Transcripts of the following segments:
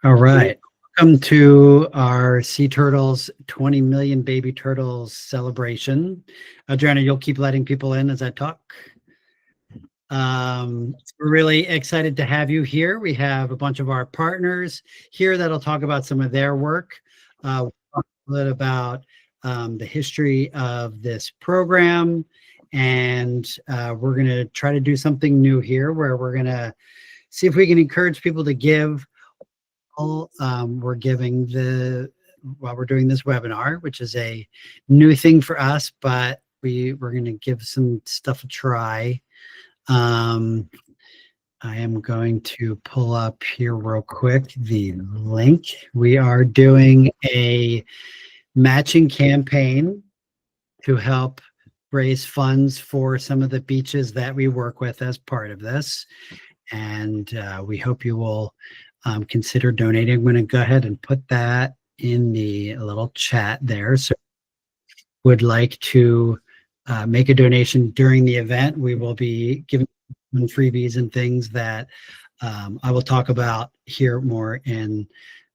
All right. Welcome to our Sea Turtles 20 million baby turtles celebration. Adriana, you'll keep letting people in as I talk. We're really excited to have you here. We have a bunch of our partners here that'll talk about some of their work. We'll talk a little about the history of this program, and we're going to try to do something new here where we're going to see if we can encourage people to give. We're giving while we're doing this webinar, which is a new thing for us, but we're going to give some stuff a try. I am going to pull up here real quick the link. We are doing a matching campaign to help raise funds for some of the beaches that we work with as part of this. And we hope you will consider donating. I'm going to go ahead and put that in the little chat there. So would like to make a donation during the event. We will be giving freebies and things that I will talk about here more in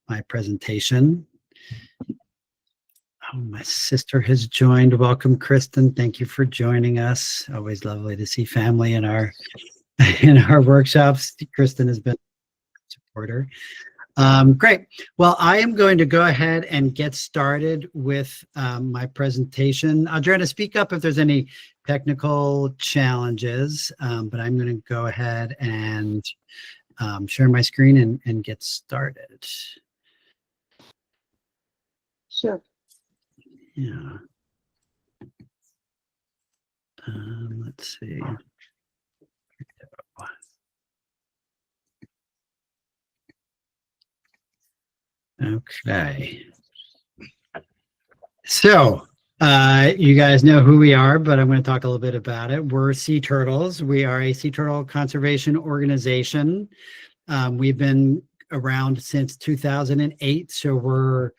my presentation. Oh, my sister has joined. Welcome, Kristen. Thank you for joining us. Always lovely to see family in our workshops. Kristen has been a supporter. Great. Well, I am going to go ahead and get started with my presentation. Adriana, speak up if there's any technical challenges, but I'm going to go ahead and share my screen and get started. Sure. Yeah. Let's see. Okay. So you guys know who we are, but I'm going to talk a little bit about it. We're Sea Turtles. We are a sea turtle conservation organization. We've been around since 2008, so we're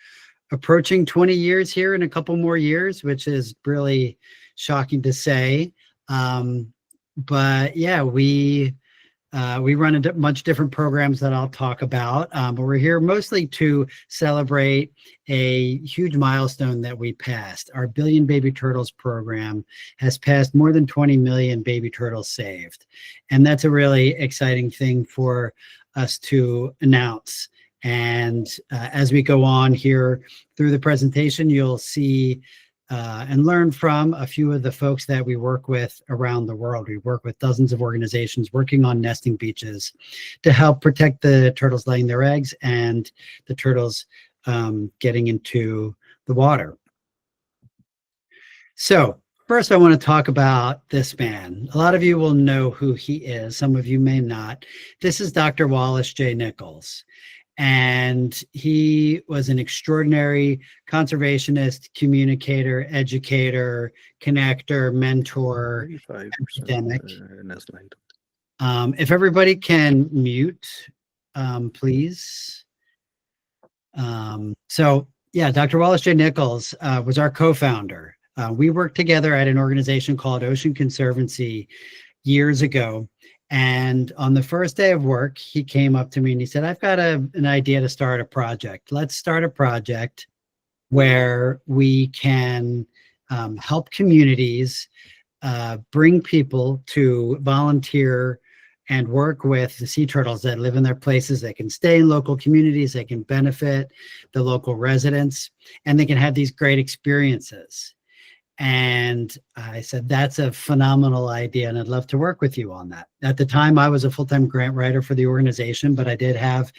approaching 20 years here in a couple more years, which is really shocking to say. But yeah, we run a bunch of different programs that I'll talk about, but we're here mostly to celebrate a huge milestone that we passed. Our Billion Baby Turtles program has passed more than 20 million baby turtles saved. And that's a really exciting thing for us to announce. And as we go on here through the presentation, you'll see and learn from a few of the folks that we work with around the world. We work with dozens of organizations working on nesting beaches to help protect the turtles laying their eggs and the turtles getting into the water. So first, I want to talk about this man. A lot of you will know who he is. Some of you may not. This is Dr. Wallace J. Nichols. And he was an extraordinary conservationist, communicator, educator, connector, mentor, academic. If everybody can mute, please. So yeah, Dr. Wallace J. Nichols was our co-founder. We worked together at an organization called Ocean Conservancy years ago. And on the first day of work, he came up to me and he said, I've got an idea to start a project. Let's start a project where we can help communities bring people to volunteer and work with the sea turtles that live in their places. They can stay in local communities, they can benefit the local residents, and they can have these great experiences. And I said, that's a phenomenal idea, and I'd love to work with you on that. At the time, I was a full-time grant writer for the organization, but I did have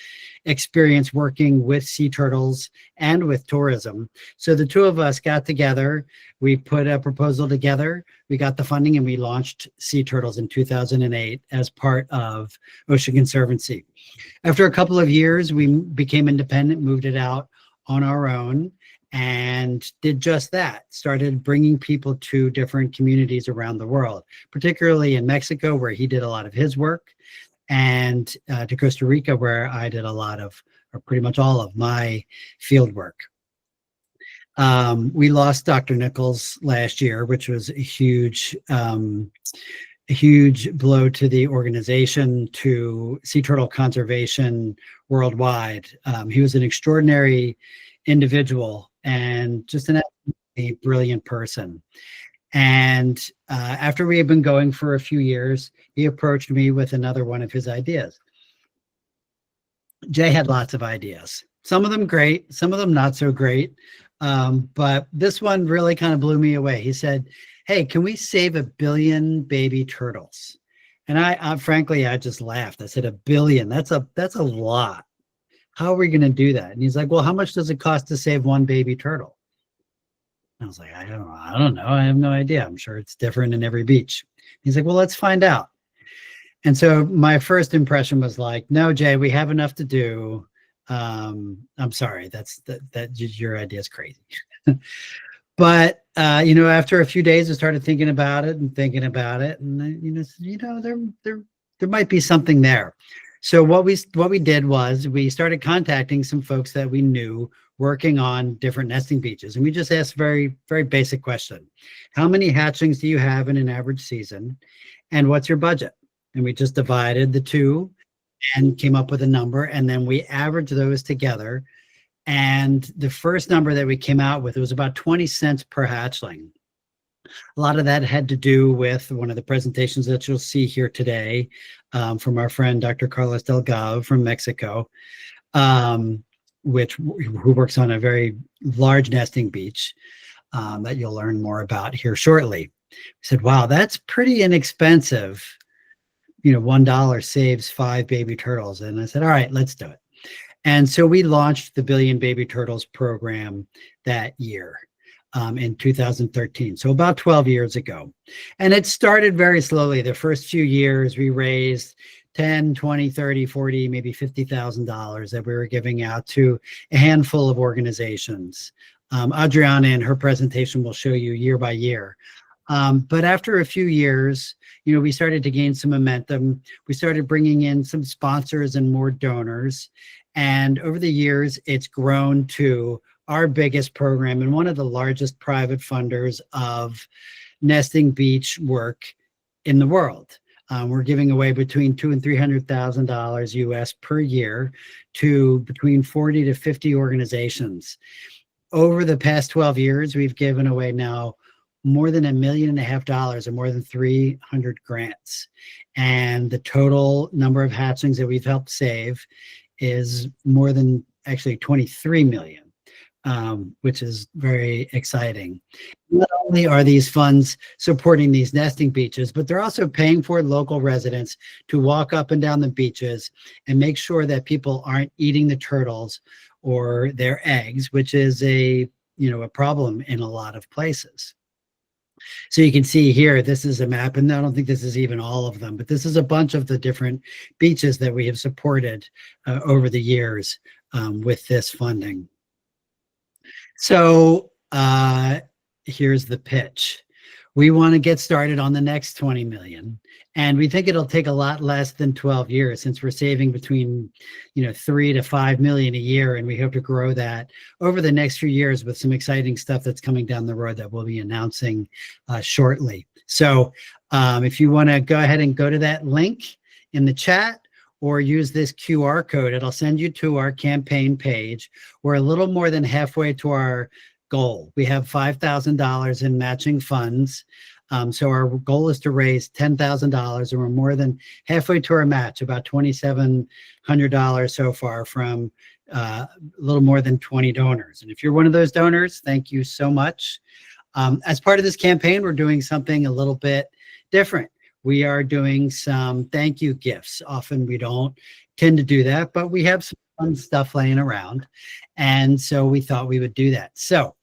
experience working with sea turtles and with tourism. So the two of us got together, we put a proposal together, we got the funding, and we launched Sea Turtles in 2008 as part of Ocean Conservancy. After a couple of years, we became independent, moved it out on our own, and did just that, started bringing people to different communities around the world, particularly in Mexico, where he did a lot of his work, and to Costa Rica, where I did a lot of, or pretty much all of my field work. We lost Dr. Nichols last year, which was a huge a huge blow to the organization, to sea turtle conservation worldwide. He was an extraordinary individual and just an absolutely brilliant person. And after we had been going for a few years, he approached me with another one of his ideas. Jay had lots of ideas, some of them great, some of them not so great. But this one really kind of blew me away. He said, "Hey, can we save 1 billion baby turtles?" And I frankly, I just laughed. I said, "1 billion, that's a lot. How are we going to do that?" And he's like, "Well, how much does it cost to save one baby turtle?" I was like, I don't know. I have no idea. I'm sure it's different in every beach. He's like, "Well, let's find out." And so my first impression was like, "No, Jay, we have enough to do. I'm sorry, that your idea is crazy." But after a few days, I started thinking about it, and there might be something there. So what we did was we started contacting some folks that we knew working on different nesting beaches, and we just asked very, very basic question: how many hatchings do you have in an average season, and what's your budget? And we just divided the two and came up with a number, and then we averaged those together. And the first number that we came out with, it was about 20 cents per hatchling. A lot of that had to do with one of the presentations that you'll see here today from our friend Dr. Carlos Delgado from Mexico, who works on a very large nesting beach that you'll learn more about here shortly. He said, "Wow, that's pretty inexpensive. $1 saves 5 baby turtles." And I said, "All right, let's do it." And so we launched the Billion Baby Turtles program that year in 2013, so about 12 years ago. And it started very slowly. The first few years, we raised 10, 20, 30, 40, maybe $50,000 that we were giving out to a handful of organizations. Adriana in her presentation will show you year by year. But after a few years, we started to gain some momentum. We started bringing in some sponsors and more donors. And over the years, it's grown to our biggest program and one of the largest private funders of nesting beach work in the world. We're giving away between $200,000 and $300,000 US per year to between 40 to 50 organizations. Over the past 12 years, we've given away now more than $1.5 million and more than 300 grants. And the total number of hatchlings that we've helped save is more than actually 23 million, which is very exciting. Not only are these funds supporting these nesting beaches, but they're also paying for local residents to walk up and down the beaches and make sure that people aren't eating the turtles or their eggs, which is a problem in a lot of places. So you can see here, this is a map, and I don't think this is even all of them, but this is a bunch of the different beaches that we have supported over the years with this funding. So here's the pitch. We want to get started on the next 20 million. And we think it'll take a lot less than 12 years since we're saving between 3 to 5 million a year. And we hope to grow that over the next few years with some exciting stuff that's coming down the road that we'll be announcing shortly. So if you want to go ahead and go to that link in the chat or use this QR code, it'll send you to our campaign page. We're a little more than halfway to our goal. We have $5,000 in matching funds. So our goal is to raise $10,000, and we're more than halfway to our match, about $2,700 so far from a little more than 20 donors. And if you're one of those donors, thank you so much. As part of this campaign, we're doing something a little bit different. We are doing some thank you gifts. Often we don't tend to do that, but we have some fun stuff laying around. And so we thought we would do that. So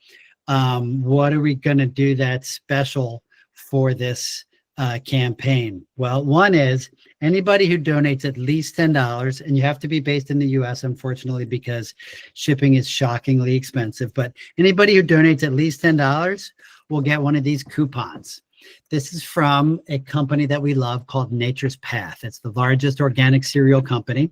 what are we going to do that's special for this campaign? Well, one is anybody who donates at least $10, and you have to be based in the US, unfortunately, because shipping is shockingly expensive, but anybody who donates at least $10 will get one of these coupons. This is from a company that we love called Nature's Path. It's the largest organic cereal company,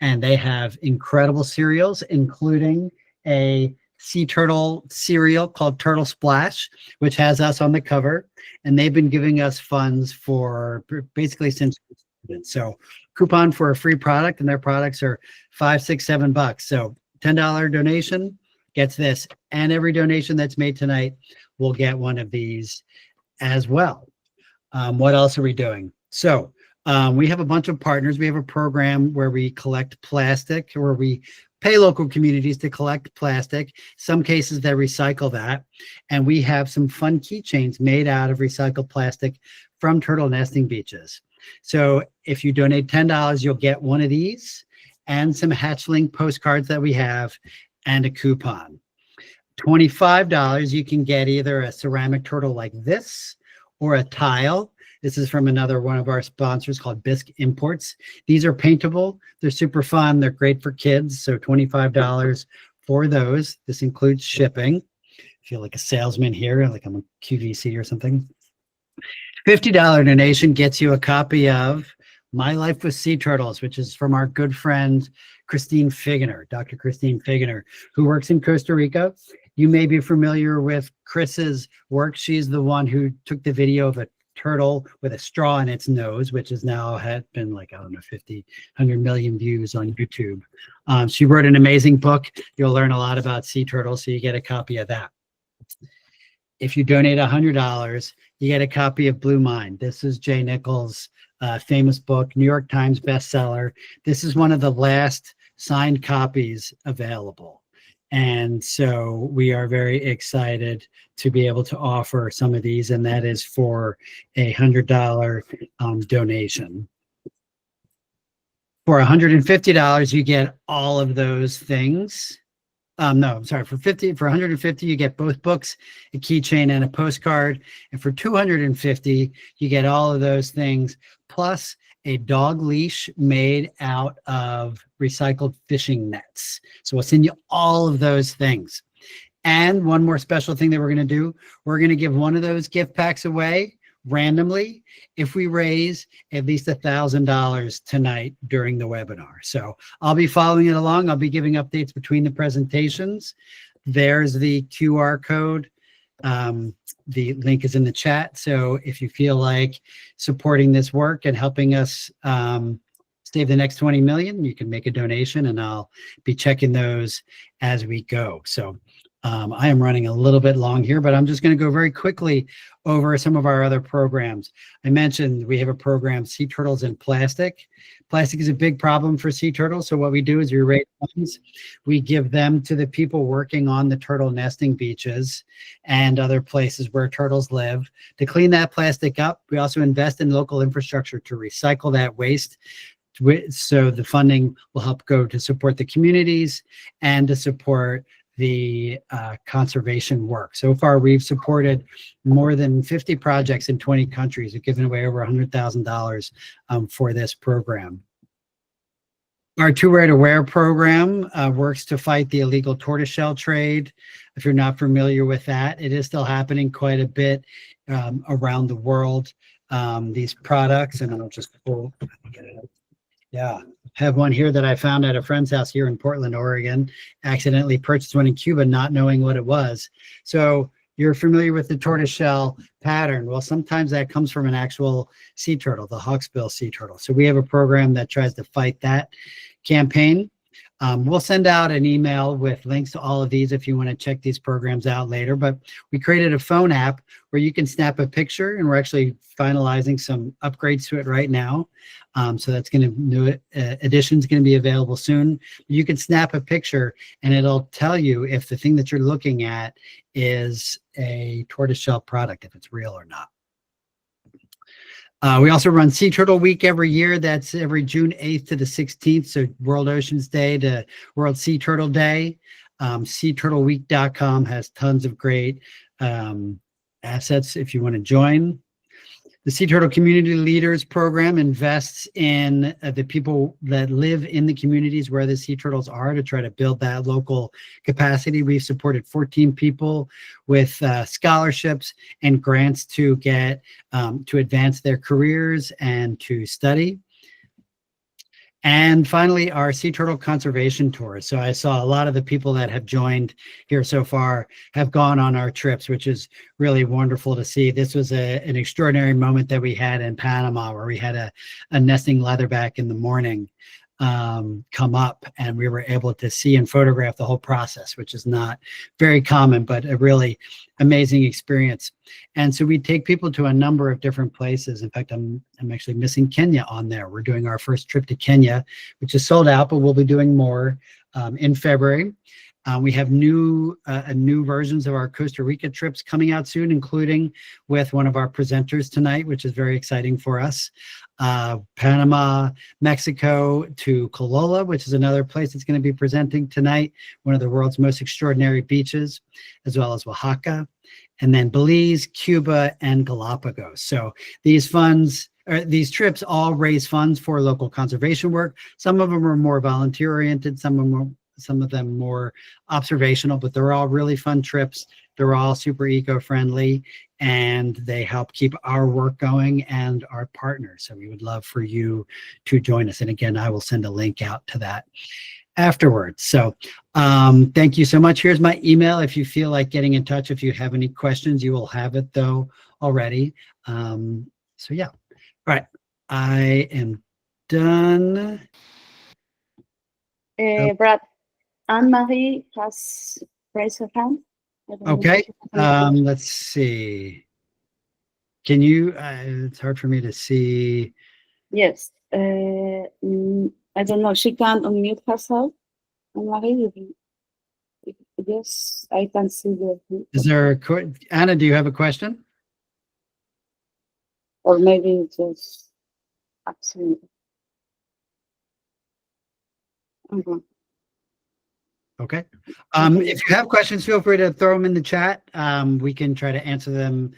and they have incredible cereals, including a sea turtle cereal called Turtle Splash, which has us on the cover. And they've been giving us funds for basically since. So coupon for a free product, and their products are $5, $6, $7. So $10 donation gets this, and every donation that's made tonight will get one of these as well. What else are we doing? So we have a bunch of partners. We have a program where we collect plastic, where we pay local communities to collect plastic. Some cases they recycle that. And we have some fun keychains made out of recycled plastic from turtle nesting beaches. So if you donate $10, you'll get one of these and some hatchling postcards that we have and a coupon. $25, you can get either a ceramic turtle like this or a tile. This is from another one of our sponsors called Bisque Imports. These are paintable. They're super fun. They're great for kids. So $25 for those. This includes shipping. I feel like a salesman here, like I'm a QVC or something. $50 donation gets you a copy of My Life with Sea Turtles, which is from our good friend, Christine Figener, Dr. Christine Figener, who works in Costa Rica. You may be familiar with Chris's work. She's the one who took the video of a turtle with a straw in its nose, which has now had been like, I don't know, 50, 100 million views on YouTube. She wrote an amazing book. You'll learn a lot about sea turtles, so you get a copy of that. If you donate $100, you get a copy of Blue Mind. This is Jay Nichols' famous book, New York Times bestseller. This is one of the last signed copies available. And so we are very excited to be able to offer some of these, and that is for a $100 donation. For $150, you get all of those things. No, I'm sorry. For $150, you get both books, a keychain, and a postcard. And for $250, you get all of those things, plus a dog leash made out of recycled fishing nets. So we'll send you all of those things. And one more special thing that we're going to do, we're going to give one of those gift packs away randomly if we raise at least $1,000 tonight during the webinar. So I'll be following it along. I'll be giving updates between the presentations. There's the QR code. The link is in the chat. So if you feel like supporting this work and helping us save the next 20 million, you can make a donation, and I'll be checking those as we go. So I am running a little bit long here, but I'm just going to go very quickly over some of our other programs. I mentioned we have a program, Sea Turtles in Plastic. Plastic is a big problem for sea turtles. So what we do is we raise funds. We give them to the people working on the turtle nesting beaches and other places where turtles live to clean that plastic up. We also invest in local infrastructure to recycle that waste. So the funding will help go to support the communities and to support the conservation work. So far, we've supported more than 50 projects in 20 countries. We've given away over $100,000 for this program. Our Too Rare to Wear program works to fight the illegal tortoiseshell trade. If you're not familiar with that, it is still happening quite a bit around the world. These products, and I'll just pull, get it up. Yeah, have one here that I found at a friend's house here in Portland, Oregon. Accidentally purchased one in Cuba, not knowing what it was. So you're familiar with the tortoiseshell pattern. Well, sometimes that comes from an actual sea turtle, the hawksbill sea turtle. So we have a program that tries to fight that campaign. We'll send out an email with links to all of these if you want to check these programs out later. But we created a phone app where you can snap a picture, and we're actually finalizing some upgrades to it right now. So that's going to do it. Edition's going to be available soon. You can snap a picture, and it'll tell you if the thing that you're looking at is a tortoiseshell product, if it's real or not. We also run Sea Turtle Week every year. That's every June 8th to the 16th. So World Oceans Day to World Sea Turtle Day. SeaTurtleWeek.com has tons of great assets if you want to join. The Sea Turtle Community Leaders Program invests in the people that live in the communities where the sea turtles are to try to build that local capacity. We've supported 14 people with scholarships and grants to get to advance their careers and to study. And finally, our sea turtle conservation tour. So I saw a lot of the people that have joined here so far have gone on our trips, which is really wonderful to see. This was an extraordinary moment that we had in Panama, where we had a nesting leatherback in the morning come up, and we were able to see and photograph the whole process, which is not very common, but a really amazing experience. And so we take people to a number of different places. In fact, I'm actually missing Kenya on there. We're doing our first trip to Kenya, which is sold out, but we'll be doing more in February. We have new versions of our Costa Rica trips coming out soon, including with one of our presenters tonight, which is very exciting for us. Panama, Mexico to Colola, which is another place that's going to be presenting tonight, one of the world's most extraordinary beaches, as well as Oaxaca, and then Belize, Cuba, and Galapagos. So these trips all raise funds for local conservation work. Some of them are more volunteer oriented, some of them more observational, but they're all really fun trips. They're all super eco-friendly, and they help keep our work going and our partners. So we would love for you to join us. And again, I will send a link out to that afterwards. So thank you so much. Here's my email if you feel like getting in touch. If you have any questions, you will have it though already. So yeah. All right. I am done. Brad, Anne-Marie has raised her hand. Okay, let's see. Can you, it's hard for me to see. Yes, I don't know, she can unmute herself. Anne-Marie, yes, I can see the. Is there Anna, do you have a question? Or maybe just absolutely. Okay. If you have questions, feel free to throw them in the chat. We can try to answer them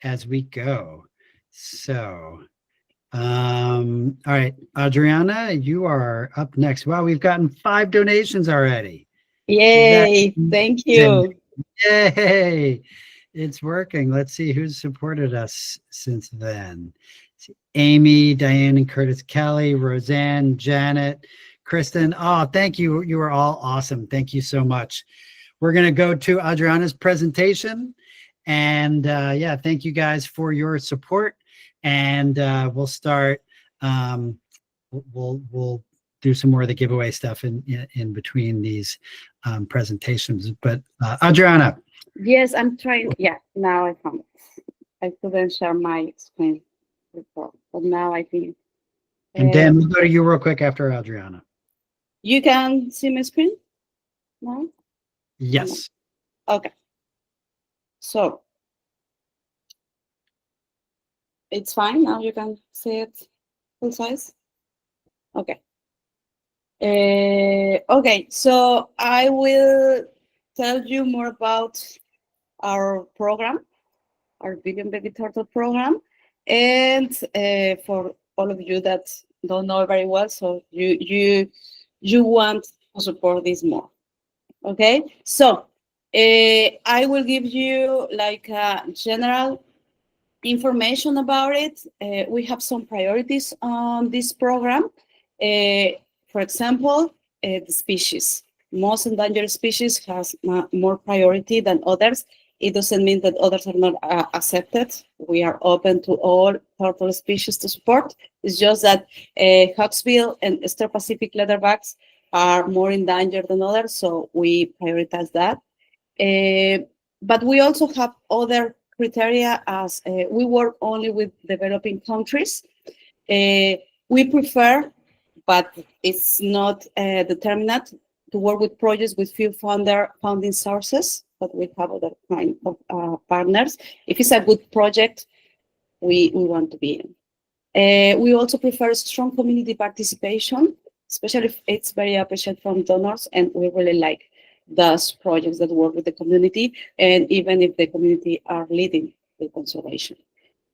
as we go. So, all right, Adriana, you are up next. Wow, we've gotten 5 donations already. Yay, thank you. Yay, it's working. Let's see who's supported us since then. Amy, Diane, and Curtis Kelly, Roseanne, Janet, Kristen. Oh, thank you. You are all awesome. Thank you so much. We're going to go to Adriana's presentation. And yeah, thank you guys for your support. And we'll start. We'll do some more of the giveaway stuff in between these presentations. But Adriana. Yes, I'm trying. Yeah, now I found it. I couldn't share my screen before, but now I think. And Dan, we'll go to you real quick after Adriana. You can see my screen now? Yes. Okay. So it's fine now. You can see it full size. Okay. Okay. So I will tell you more about our program, our Billion Baby Turtle program, and for all of you that don't know very well, so you want to support this more. Okay, so I will give you like general information about it. We have some priorities on this program. For example, the species. Most endangered species has more priority than others. It doesn't mean that others are not accepted. We are open to all turtle species to support. It's just that hawksbill and Eastern Pacific leatherbacks are more endangered than others, so we prioritize that. But we also have other criteria as we work only with developing countries. We prefer, but it's not determinate, to work with projects with few funding sources, but we have other kind of partners. If it's a good project, we want to be in. We also prefer strong community participation, especially if it's very appreciated from donors, and we really like those projects that work with the community, and even if the community are leading the conservation.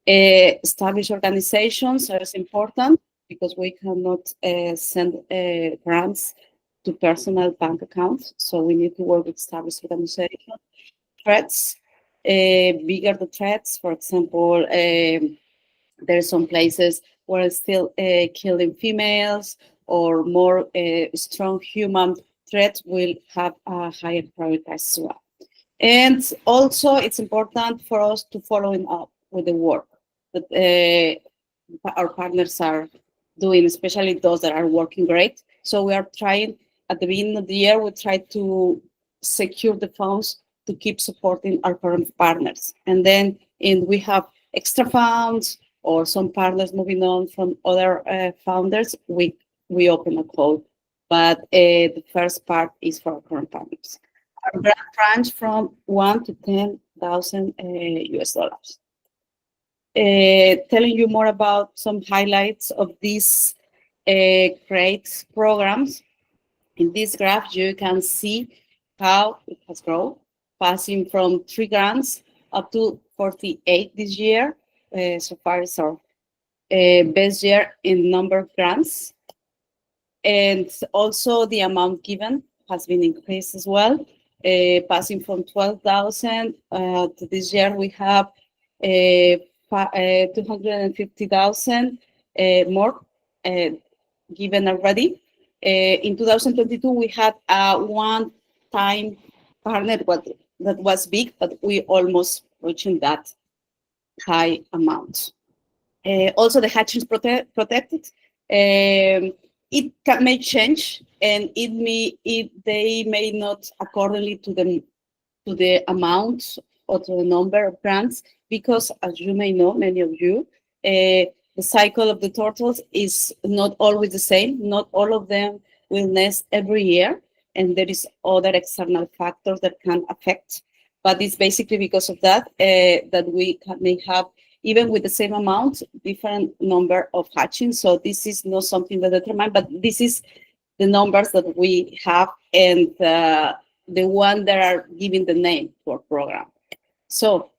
Established organizations are important because we cannot send grants to personal bank accounts, so we need to work with established organizations. Threats, bigger the threats, for example, there are some places where it's still killing females, or more strong human threats will have a higher priority as well. And also, it's important for us to follow up with the work that our partners are doing, especially those that are working great. So we are trying, at the beginning of the year, we try to secure the funds to keep supporting our current partners. And then we have extra funds or some partners moving on from other founders, we open a call. But the first part is for our current partners. Our grant range from 1 to 10,000 US dollars. Telling you more about some highlights of these great programs. In this graph, you can see how it has grown, passing from 3 grants up to 48 this year. So far, it's our best year in number of grants. And also the amount given has been increased as well, passing from 12,000 to this year we have 250,000 more given already. In 2022, we had a one-time partner that was big, but we almost reaching that high amount. Also, the hatchings protected. It may change, and they may not accordingly to the amount or to the number of grants, because as you may know, many of you, the cycle of the turtles is not always the same. Not all of them will nest every year, and there is other external factors that can affect. But it's basically because of that that we may have, even with the same amount, different number of hatchings. So this is not something that determine, but this is the numbers that we have, and the one that are giving the name to our program. So,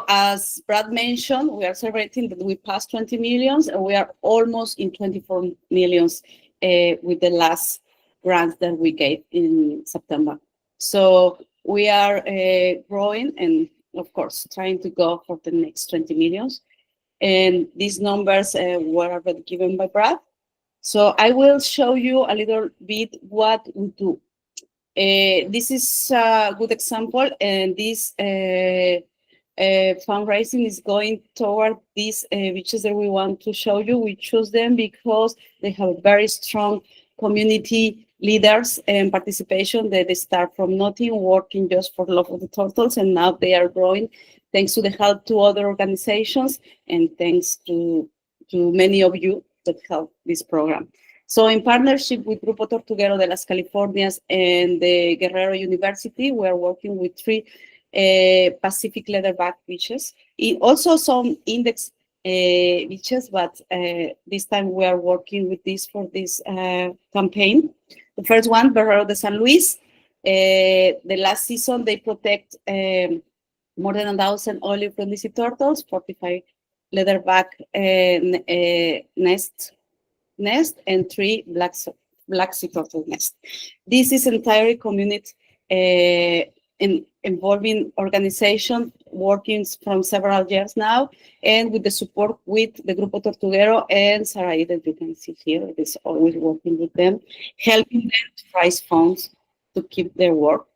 as Brad mentioned, we are celebrating that we passed 20 millions, and we are almost in 24 millions with the last grant that we gave in September. So we are growing, and of course, trying to go for the next 20 millions. And these numbers were already given by Brad. So I will show you a little bit what we do. This is a good example, and this fundraising is going toward these beaches that we want to show you. We choose them because they have very strong community leaders and participation, that they start from nothing, working just for the love of the turtles, and now they are growing thanks to the help to other organizations and thanks to many of you that help this program. So in partnership with Grupo Tortuguero de las Californias and the Guerrero University, we are working with 3 Pacific leatherback beaches, also some index beaches, but this time we are working with this for this campaign. The first one, Guerrero de San Luis. The last season, they protect more than 1,000 olive Brindisi turtles, 45 leatherback nest, and 3 black sea turtle nest. This is entirely community involving organization working from several years now, and with the support with the Grupo Tortuguero and Sarai that you can see here, it is always working with them, helping them to raise funds to keep their work.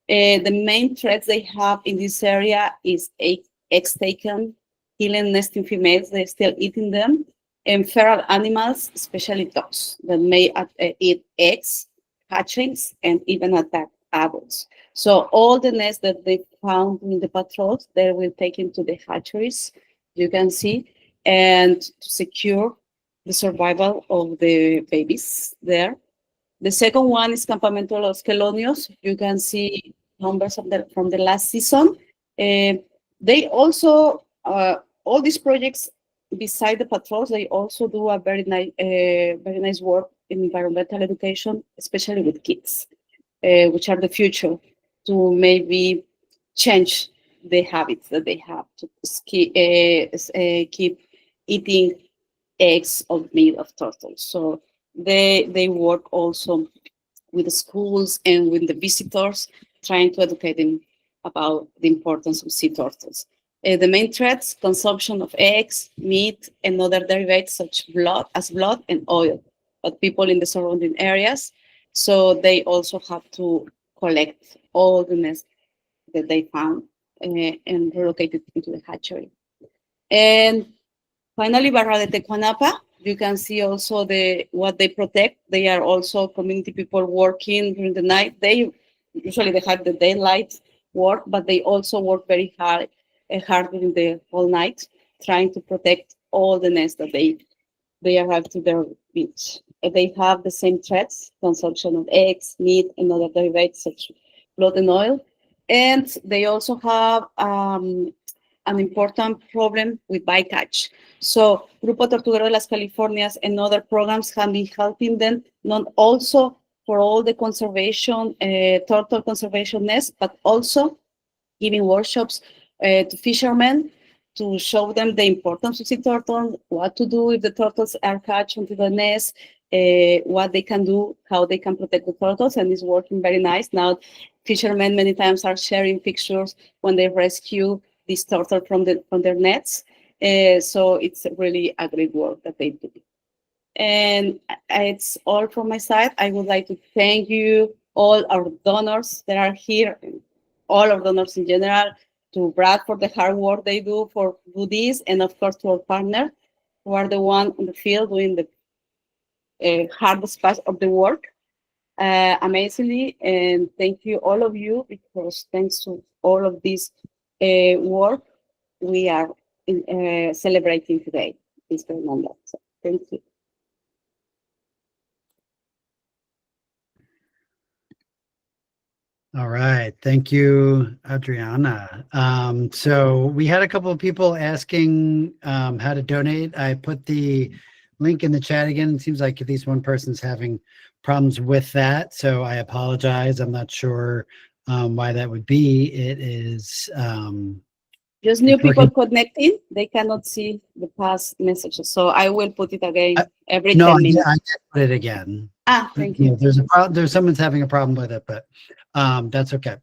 The main threats they have in this area is eggs taken, killing nesting females, they're still eating them, and feral animals, especially dogs, that may eat eggs, hatchlings, and even attack adults. So all the nests that they found in the patrols, they will take into the hatcheries, you can see, and to secure the survival of the babies there. The second one is Campamento Los Quelonios. You can see numbers from the last season. They also, all these projects, beside the patrols, they also do a very nice work in environmental education, especially with kids, which are the future, to maybe change the habits that they have to keep eating eggs of meat of turtles. So they work also with the schools and with the visitors, trying to educate them about the importance of sea turtles. The main threats: consumption of eggs, meat, and other derivatives such blood and oil. But people in the surrounding areas, so they also have to collect all the nests that they found and relocate it into the hatchery. And finally, Barra de Tecuanapa, you can see also what they protect. They are also community people working during the night. They have the daylight work, but they also work very hard during the whole night, trying to protect all the nests that they have to their beach. They have the same threats: consumption of eggs, meat, and other derivatives such blood and oil. And they also have an important problem with bycatch. So Grupo Tortuguero de las Californias and other programs can be helping them, not also for all the conservation, turtle conservation nests, but also giving workshops to fishermen to show them the importance of sea turtle, what to do if the turtles are catched into the nest, what they can do, how they can protect the turtles, and it's working very nice. Now, fishermen many times are sharing pictures when they rescue this turtle from their nets. So it's really a great work that they do. And it's all from my side. I would like to thank you, all our donors that are here, all our donors in general, to Brad for the hard work they do this, and of course to our partner, who are the one in the field doing the hardest part of the work amazingly. And thank you, all of you, because thanks to all of this work, we are celebrating today this very moment. So thank you. All right. Thank you, Adriana. So we had a couple of people asking how to donate. I put the link in the chat again. It seems like at least one person's having problems with that. So I apologize. I'm not sure why that would be. It is just new people connecting. They cannot see the past messages. So I will put it again every 10 minutes. I did put it again. Thank you. There's someone's having a problem with it, but that's okay.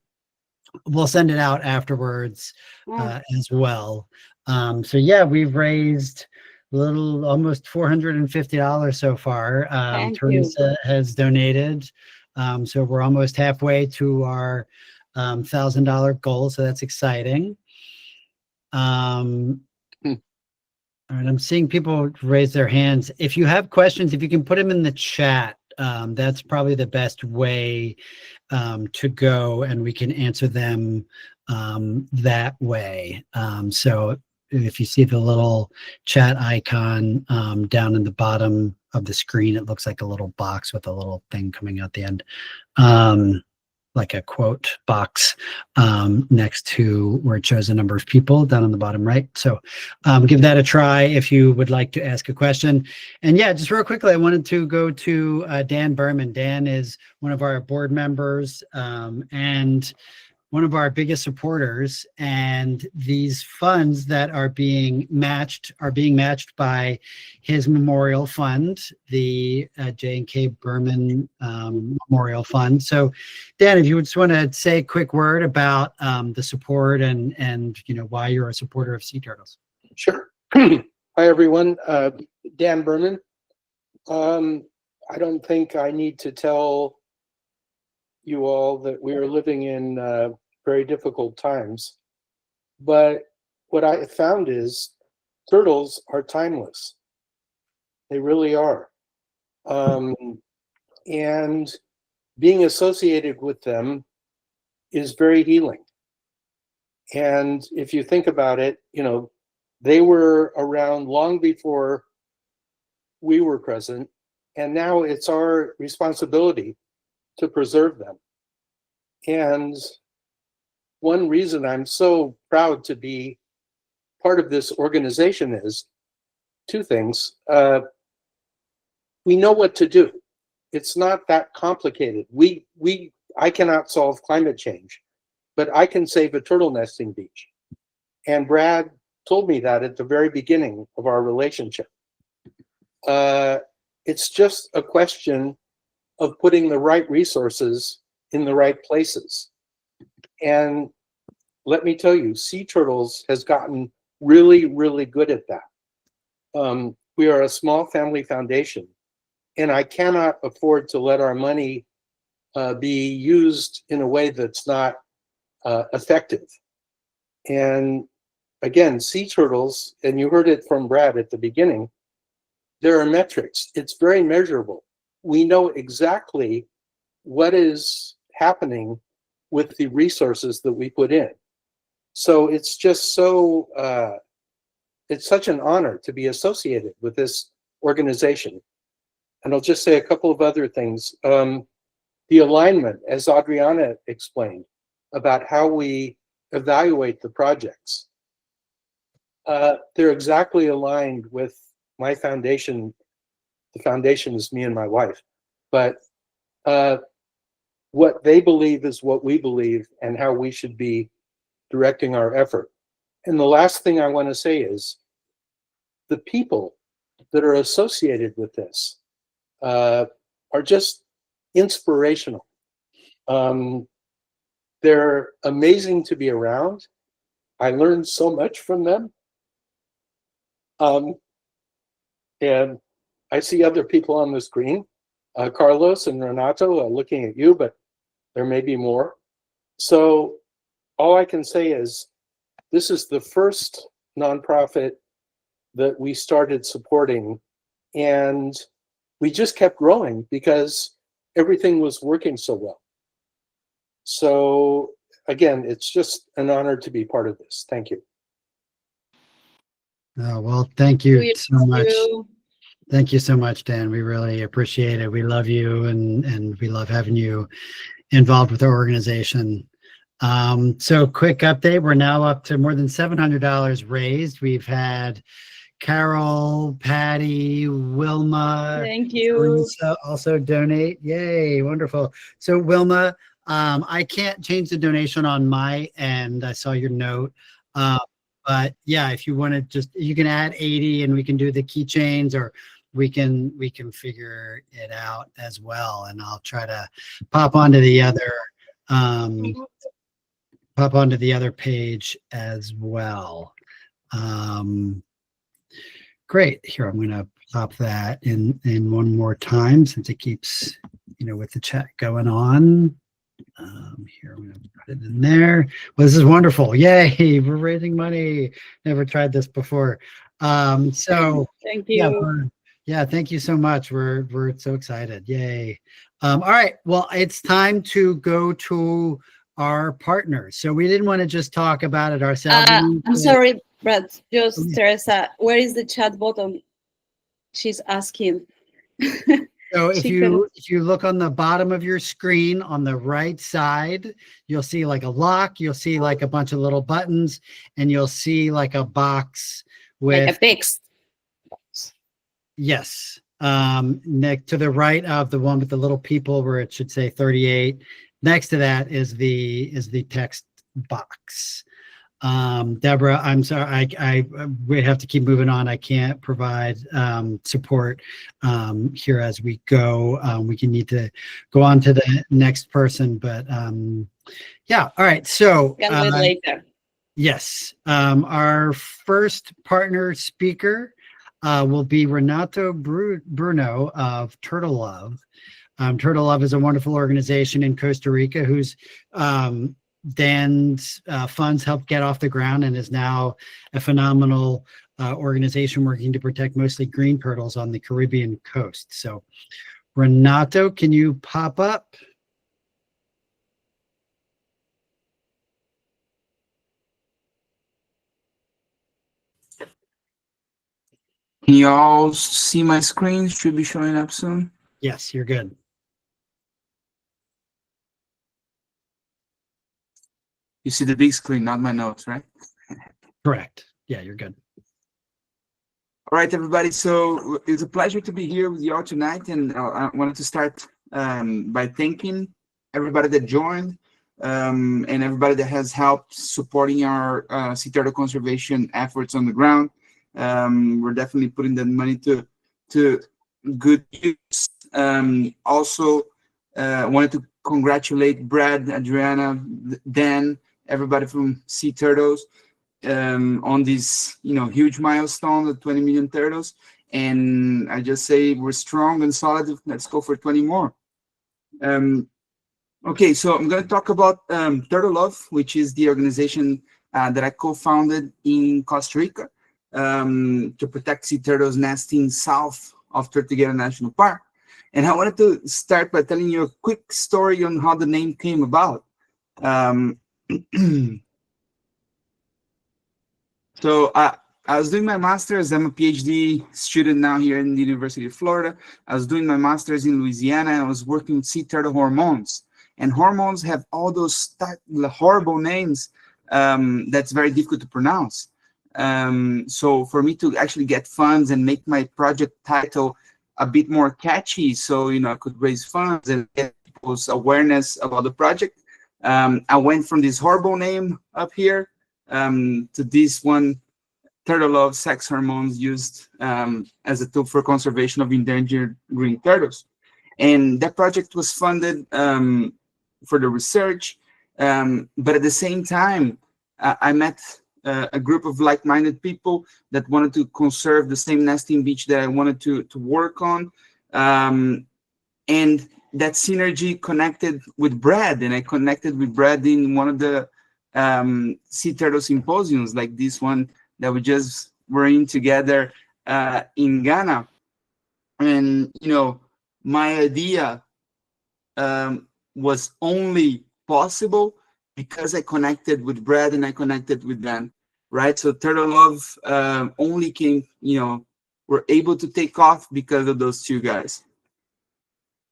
We'll send it out afterwards as well. So yeah, we've raised almost $450 so far. Teresa has donated. So we're almost halfway to our $1,000 goal. So that's exciting. All right, I'm seeing people raise their hands. If you have questions, if you can put them in the chat, that's probably the best way to go, and we can answer them that way. So if you see the little chat icon down in the bottom of the screen, it looks like a little box with a little thing coming out the end. Like a quote box next to where it shows a number of people down on the bottom right. So give that a try if you would like to ask a question. And yeah, just real quickly, I wanted to go to Dan Berman. Dan is one of our board members and one of our biggest supporters, and these funds that are being matched by his memorial fund, the J&K Berman Memorial Fund. So Dan, if you just want to say a quick word about the support and why you're a supporter of sea turtles. Sure. Hi everyone, Dan Berman. I don't think I need to tell you all that we are living in very difficult times, but what I found is turtles are timeless. They really are. And being associated with them is very healing. And if you think about it, they were around long before we were present, and now it's our responsibility to preserve them. And one reason I'm so proud to be part of this organization is two things. We know what to do. It's not that complicated. I cannot solve climate change, but I can save a turtle nesting beach. And Brad told me that at the very beginning of our relationship. It's just a question of putting the right resources in the right places. And let me tell you, Sea Turtles has gotten really, really good at that. We are a small family foundation, and I cannot afford to let our money be used in a way that's not effective. And again, Sea Turtles, and you heard it from Brad at the beginning, there are metrics. It's very measurable. We know exactly what is happening with the resources that we put in. So it's just so, it's such an honor to be associated with this organization. And I'll just say a couple of other things. The alignment, as Adriana explained, about how we evaluate the projects. They're exactly aligned with my foundation. The foundation is me and my wife. But what they believe is what we believe and how we should be directing our effort. And the last thing I want to say is the people that are associated with this are just inspirational. They're amazing to be around. I learned so much from them. And I see other people on the screen, Carlos and Renato, looking at you, but there may be more. So all I can say is this is the first nonprofit that we started supporting, and we just kept growing because everything was working so well. So again, it's just an honor to be part of this. Thank you. Oh, well, thank you so much. You. Thank you so much, Dan. We really appreciate it. We love you, and we love having you involved with our organization. So quick update. We're now up to more than $700 raised. We've had Carol, Patty, Wilma. Thank you. Teresa also donate. Yay, wonderful. So Wilma, I can't change the donation on my end. I saw your note. But yeah, if you want to just, you can add 80 and we can do the keychains, or we can figure it out as well. And I'll try to pop onto the other page as well. Great. Here, I'm going to pop that in one more time since it keeps, with the chat going on. Here, I'm going to put it in there. Well, this is wonderful. Yay. We're raising money. Never tried this before. So thank you. Yeah, thank you so much. We're so excited. Yay. All right. Well, it's time to go to our partners. So we didn't want to just talk about it ourselves. I'm sorry, Brad. Just Teresa, where is the chat button? She's asking. So if you look on the bottom of your screen on the right side, you'll see like a lock, you'll see like a bunch of little buttons, and you'll see like a box with like a fixed. Yes. Next to the right of the one with the little people where it should say 38. Next to that is the text box. Deborah, I'm sorry, we have to keep moving on. I can't provide support here as we go. We can need to go on to the next person, but yeah. All right. So Can do it later. Yes. Our first partner speaker will be Renato Bruno of Turtle Love. Turtle Love is a wonderful organization in Costa Rica whose Dan's funds helped get off the ground and is now a phenomenal organization working to protect mostly green turtles on the Caribbean coast. So Renato, can you pop up? Can you all see my screen? Should be showing up soon. Yes, you're good. You see the big screen, not my notes, right? Correct. Yeah, you're good. All right, everybody. So it's a pleasure to be here with you all tonight. And I wanted to start by thanking everybody that joined and everybody that has helped supporting our sea turtle conservation efforts on the ground. We're definitely putting that money to good use. Also, wanted to congratulate Brad, Adriana, Dan, everybody from Sea Turtles on this, huge milestone of 20 million turtles. And I just say we're strong and solid. Let's go for 20 more. Okay, so I'm going to talk about Turtle Love, which is the organization that I co-founded in Costa Rica to protect sea turtles nesting south of Tortuguero National Park. And I wanted to start by telling you a quick story on how the name came about. So I was doing my master's. I'm a PhD student now here in the University of Florida. I was doing my master's in Louisiana, and I was working with sea turtle hormones. And hormones have all those horrible names that's very difficult to pronounce. So for me to actually get funds and make my project title a bit more catchy, so I could raise funds and get people's awareness about the project, I went from this horrible name up here to this one, Turtle Love: Sex Hormones Used as a Tool for Conservation of Endangered Green Turtles. And that project was funded for the research, but at the same time, I met a group of like-minded people that wanted to conserve the same nesting beach that I wanted to work on. And that synergy connected with Brad, and I connected with Brad in one of the sea turtle symposiums, like this one that we just were in together in Ghana. And, my idea was only possible because I connected with Brad and I connected with Dan, right? So Turtle Love only came, were able to take off because of those two guys.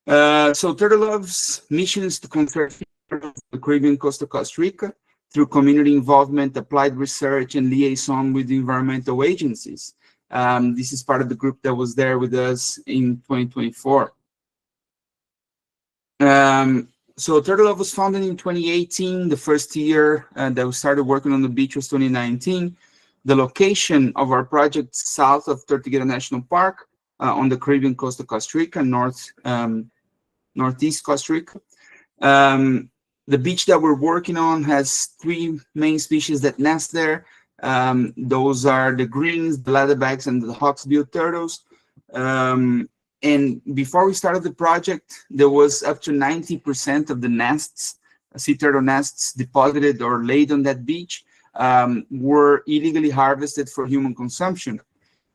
So Turtle Love's mission is to conserve the Caribbean coast of Costa Rica through community involvement, applied research, and liaison with environmental agencies. This is part of the group that was there with us in 2024. So Turtle Love was founded in 2018. The first year that we started working on the beach was 2019. The location of our project south of Tortuguero National Park on the Caribbean coast of Costa Rica, northeast Costa Rica. The beach that we're working on has 3 main species that nest there. Those are the greens, the leatherbacks, and the hawksbill turtles. And before we started the project, there was up to 90% of the nests, sea turtle nests deposited or laid on that beach, were illegally harvested for human consumption.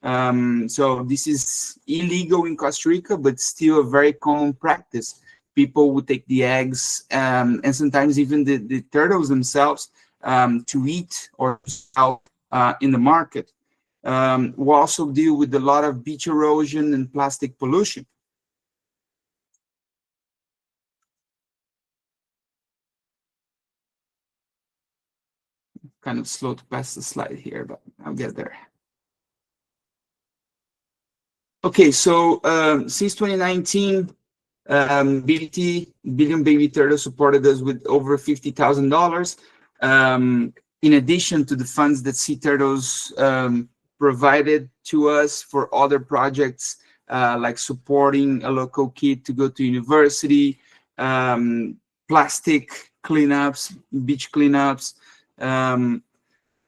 So this is illegal in Costa Rica, but still a very common practice. People would take the eggs and sometimes even the turtles themselves to eat or sell in the market. We also deal with a lot of beach erosion and plastic pollution. Kind of slow to pass the slide here, but I'll get there. Okay, so since 2019, BBT, Billion Baby Turtle, supported us with over $50,000, in addition to the funds that Sea Turtles provided to us for other projects, like supporting a local kid to go to university, plastic cleanups, beach cleanups.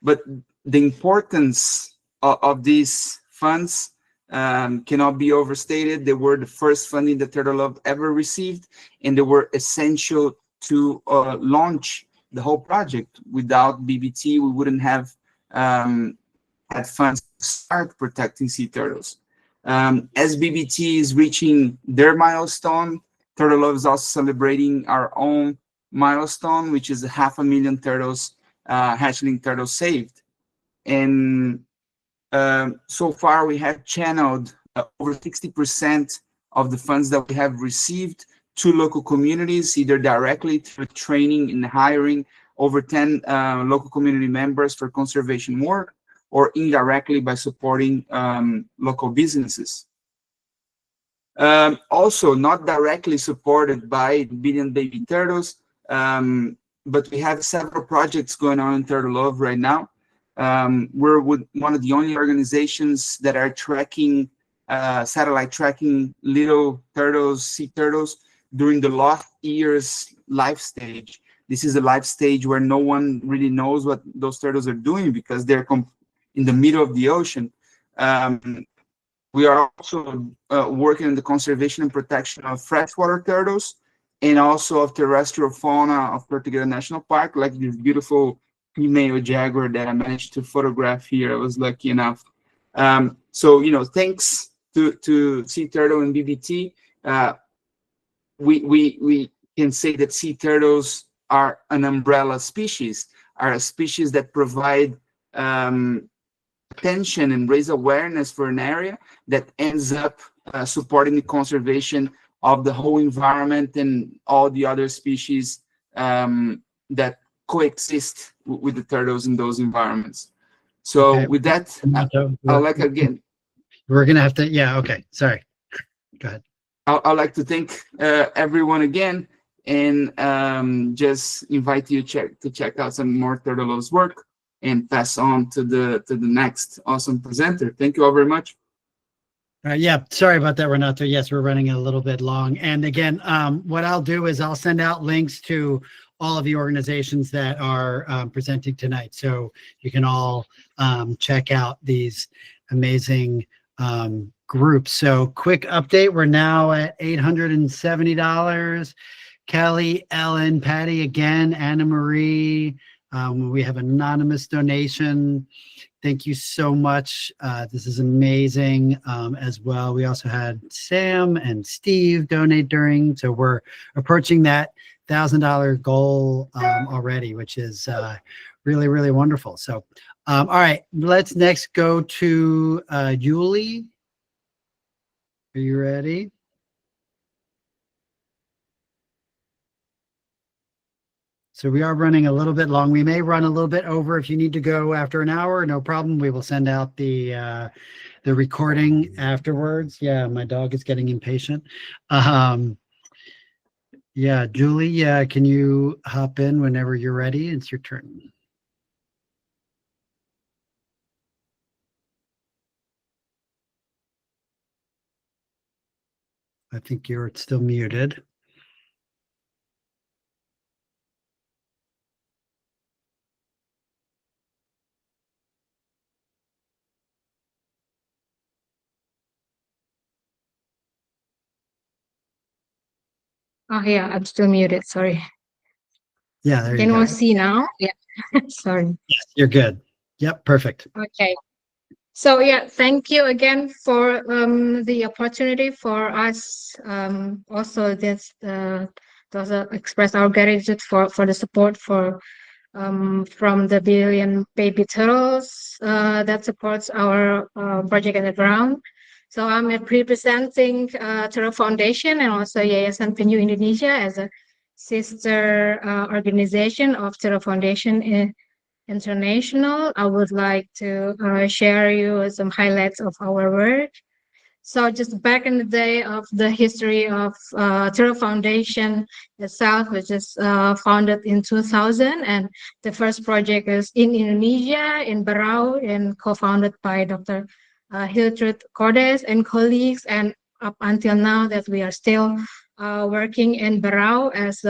But the importance of these funds cannot be overstated. They were the first funding that Turtle Love ever received, and they were essential to launch the whole project. Without BBT, we wouldn't have had funds to start protecting sea turtles. As BBT is reaching their milestone, Turtle Love is also celebrating our own milestone, which is 500,000 turtles, hatchling turtles saved. And so far, we have channeled over 60% of the funds that we have received to local communities, either directly through training and hiring over 10 local community members for conservation work, or indirectly by supporting local businesses. Also, not directly supported by Billion Baby Turtles, but we have several projects going on in Turtle Love right now. We're with one of the only organizations that are tracking, satellite tracking little turtles, sea turtles during the last year's life stage. this is a life stage where no one really knows what those turtles are doing because they're in the middle of the ocean. We are also working on the conservation and protection of freshwater turtles and also of terrestrial fauna of Tortuguero National Park, like this beautiful female jaguar that I managed to photograph here. I was lucky enough. So, you know, thanks to Sea Turtle and BBT, we can say that sea turtles are an umbrella species, are a species that provide attention and raise awareness for an area that ends up supporting the conservation of the whole environment and all the other species that coexist with the turtles in those environments. So Okay. with that, I'd like again. We're gonna have to. Yeah. Okay. Sorry. Go ahead. I'd like to thank everyone again and just invite you to check out some more Turtle's work and pass on to the next awesome presenter. Thank you all very much. Yeah, sorry about that, Renato. Yes, we're running a little bit long. And again, what I'll do is I'll send out links to all of the organizations that are presenting tonight. So you can all check out these amazing groups. So quick update, we're now at $870. Kelly, Ellen, Patty again, Anna Marie. We have anonymous donation. Thank you so much. This is amazing as well. We also had Sam and Steve donate during, so we're approaching that $1,000 goal already, which is really, really wonderful. So, all right, let's next go to Julie. Are you ready? So we are running a little bit long. We may run a little bit over. If you need to go after an hour, no problem. We will send out the recording afterwards. Yeah, my dog is getting impatient. Yeah, Julie, can you hop in whenever you're ready? It's your turn. I think you're still muted. Oh, yeah, I'm still muted. Sorry. Yeah, there you Can go. you see now? Yeah, sorry. Yes, you're good. Yep, perfect. Okay. So yeah, thank you again for the opportunity for us. Also, this to express our gratitude for the support from the Billion Baby Turtles that supports our project on the ground. So I'm representing Turtle Foundation and also Yayasan Penyu Indonesia as a sister organization of Turtle Foundation International. I would like to share you some highlights of our work. So just back in the day of the history of Turtle Foundation itself, which is founded in 2000, and the first project is in Indonesia, in Berau, and co-founded by Dr. Hiltrud Cordes and colleagues, and up until now that we are still working in Berau as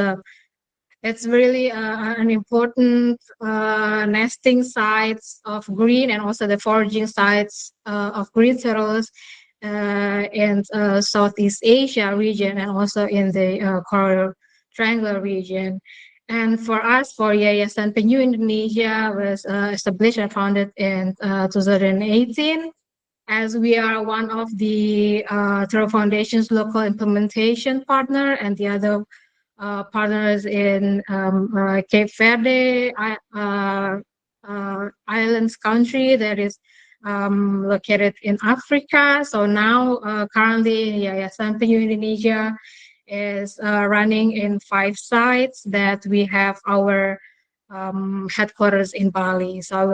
it's really an important nesting sites of green and also the foraging sites of green turtles in Southeast Asia region and also in the Coral Triangle region. And for us, for Yayasan Penyu Indonesia was established and founded in 2018, as we are one of the Turtle Foundation's local implementation partner, and the other partners in Cape Verde Islands country that is located in Africa. So now currently Yayasan Penyu Indonesia is running in 5 sites that we have our headquarters in Bali. So I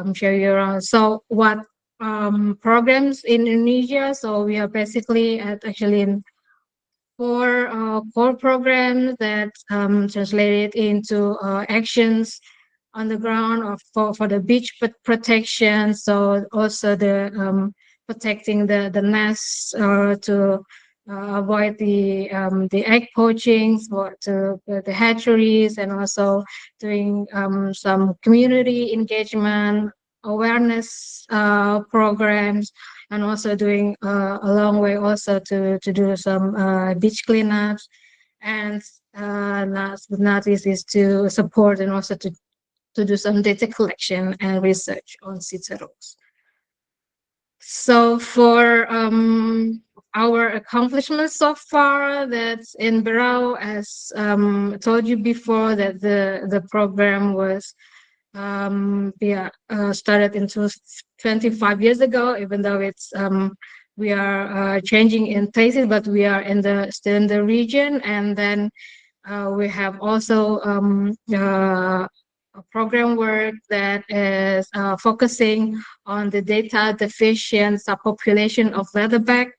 will show you around. So what programs in Indonesia? So we are basically actually in 4 core programs that translated into actions on the ground for the beach protection. So also the protecting the nests to avoid the egg poaching, to the hatcheries, and also doing some community engagement awareness programs, and also doing a long way also to do some beach cleanups, and last but not least is to support and also to do some data collection and research on sea turtles. So for our accomplishments so far, that's in Berau, as told you before, that the program was started in 25 years ago, even though it's we are changing in places, but we are still in the region. And then we have also a program work that is focusing on the data deficient subpopulation of leatherback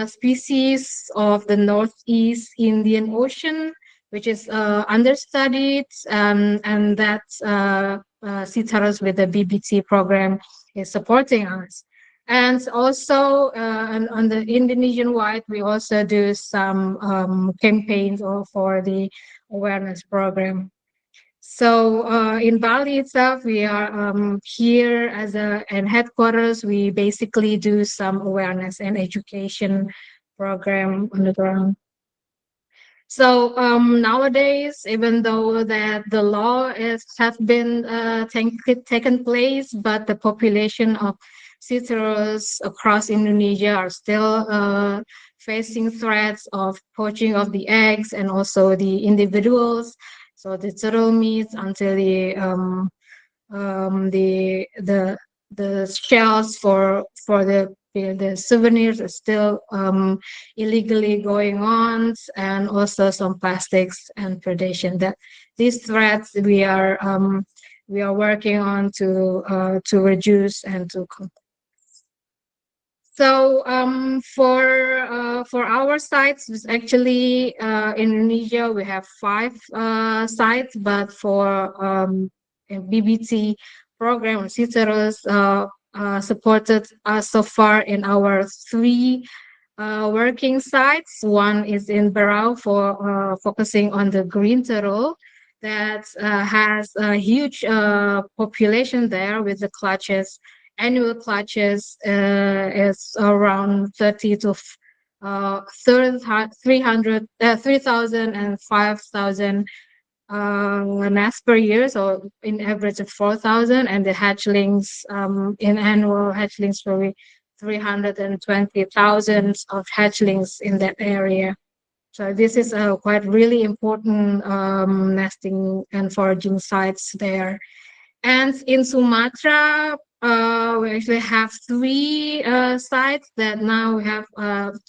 species of the Northeast Indian Ocean, which is understudied, and that sea turtles with the BBT program is supporting us. And also on the Indonesian wide, we also do some campaigns for the awareness program. So in Bali itself, we are here as and headquarters. We basically do some awareness and education program on the ground. So nowadays, even though that the law has been taken place, but the population of sea turtles across Indonesia are still facing threats of poaching of the eggs and also the individuals. So the turtle meat until the shells for the souvenirs are still illegally going on, and also some plastics and predation. That these threats we are working on to reduce and to. So for our sites, it's actually in Indonesia we have 5 sites, but for BBT program, sea turtles supported us so far in our 3 working sites. One is in Berau for focusing on the green turtle that has a huge population there with the clutches. Annual clutches is around 30 to 3,000 and 5,000 nests per year, so in average of 4,000, and the hatchlings in annual hatchlings will be 320,000 of hatchlings in that area. So this is a quite really important nesting and foraging sites there. And in Sumatra, we actually have 3 sites that now we have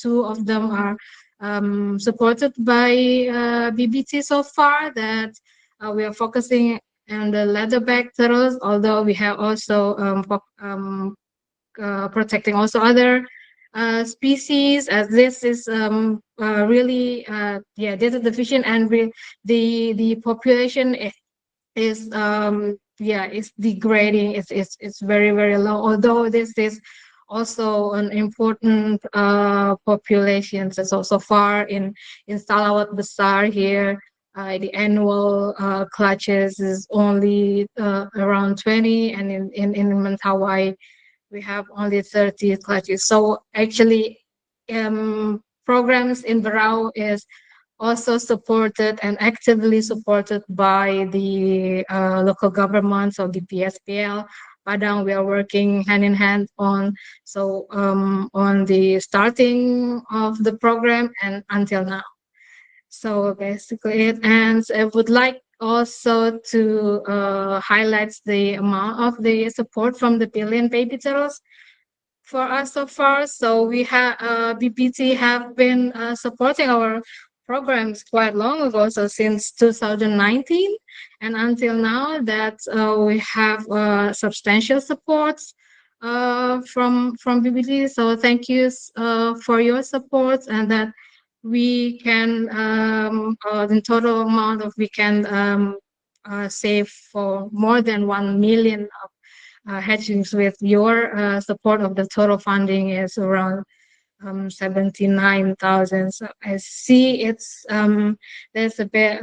2 of them are supported by BBT so far, that we are focusing on the leatherback turtles, although we have also protecting also other species, as this is really data deficient, and the population is it's degrading. It's very, very low, although this is also an important population. So far in Salawat Besar here, the annual clutches is only around 20, and in Mentawai we have only 30 clutches. So actually programs in Berau is also supported and actively supported by the local governments of the PSPL. Padang, we are working hand in hand on the starting of the program and until now. So basically it ends. I would like also to highlight the amount of the support from the Billion Baby Turtles for us so far. So we have BBT have been supporting our programs quite long ago, so since 2019, and until now that we have substantial support from BBT. So thank you for your support, and that we can the total amount of we can save for more than 1 million of hatchlings with your support of the total funding is around 79,000. So I see it's there's a bit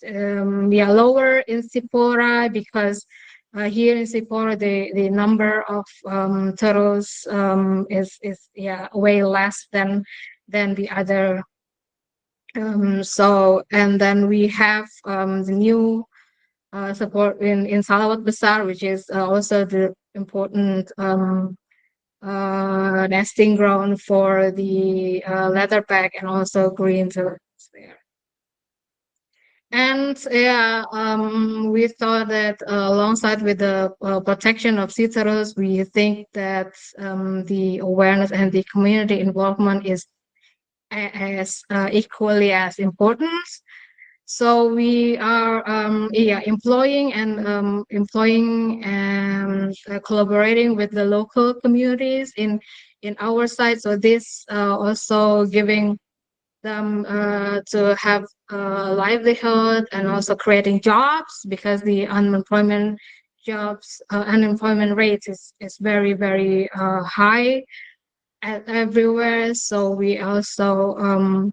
lower in Sipora because here in Sipora the number of turtles is way less than the other. So and then we have the new support in Salawat Besar, which is also the important nesting ground for the leatherback and also green turtles there. And we thought that alongside with the protection of sea turtles, we think that the awareness and the community involvement is as equally as important. So we are employing and collaborating with the local communities in our site. So this also giving them to have livelihood and also creating jobs because the unemployment rate is very, very high everywhere. So we also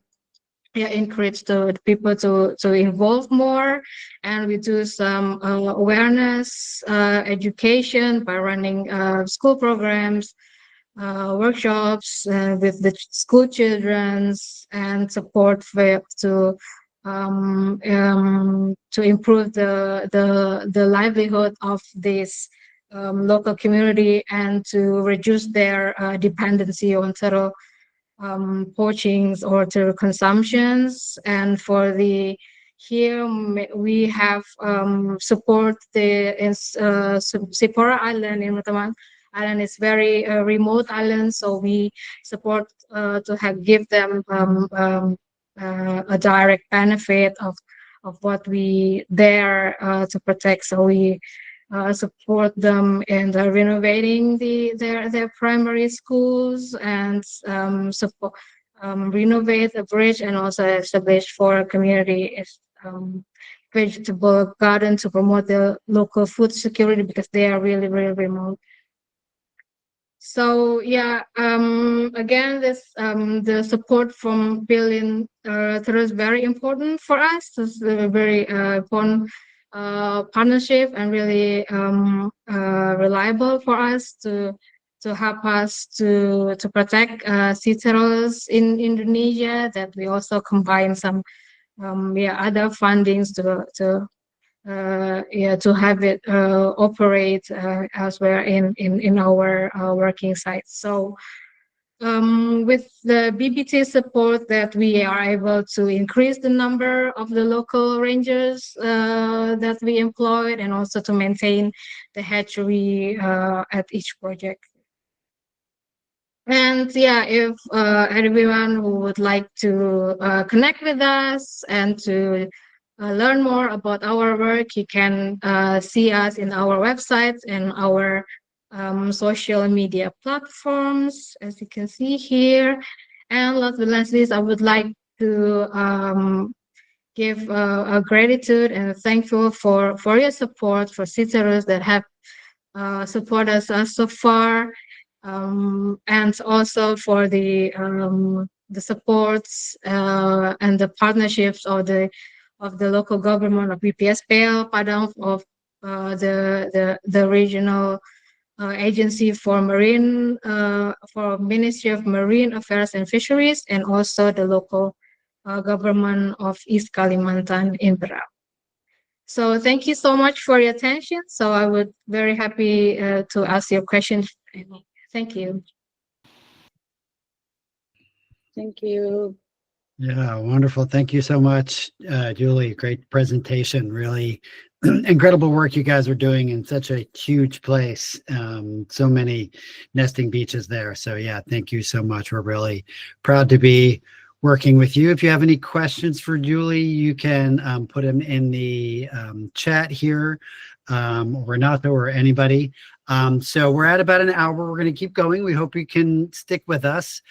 encourage the people to involve more, and we do some awareness education by running school programs, workshops with the school childrens, and support to improve the livelihood of this local community and to reduce their dependency on turtle poachings or to consumptions. And for the here we have support the Sipora Island in Mataman Island is very remote island, so we support to give them a direct benefit of what we there to protect. So we support them in renovating their primary schools and support renovate the bridge and also establish for a community vegetable garden to promote the local food security because they are really, really remote. So again, this the support from Billion is very important for us. It's a very important partnership and really reliable for us to help us to protect sea turtles in Indonesia. That we also combine some other fundings to have it operate elsewhere in our working sites. So with the BBT support that we are able to increase the number of the local rangers that we employed and also to maintain the hatchery at each project. And if everyone who would like to connect with us and to learn more about our work, you can see us in our website and our social media platforms, as you can see here. And last but not least, I would like to give a gratitude and thankful for your support for sea turtles that have supported us so far, and also for the supports and the partnerships of the local government of BPSPL Padang, of the regional agency for marine for Ministry of Marine Affairs and Fisheries, and also the local government of East Kalimantan in Berau. So thank you so much for your attention. So I would very happy to ask your questions. Thank you. Thank you. Yeah, wonderful. Thank you so much, Julie. Great presentation. Really incredible work you guys are doing in such a huge place. So many nesting beaches there. So yeah, thank you so much. We're really proud to be working with you. If you have any questions for Julie, you can put them in the chat here, or Renato or anybody. So we're at about an hour. We're going to keep going. We hope you can stick with us.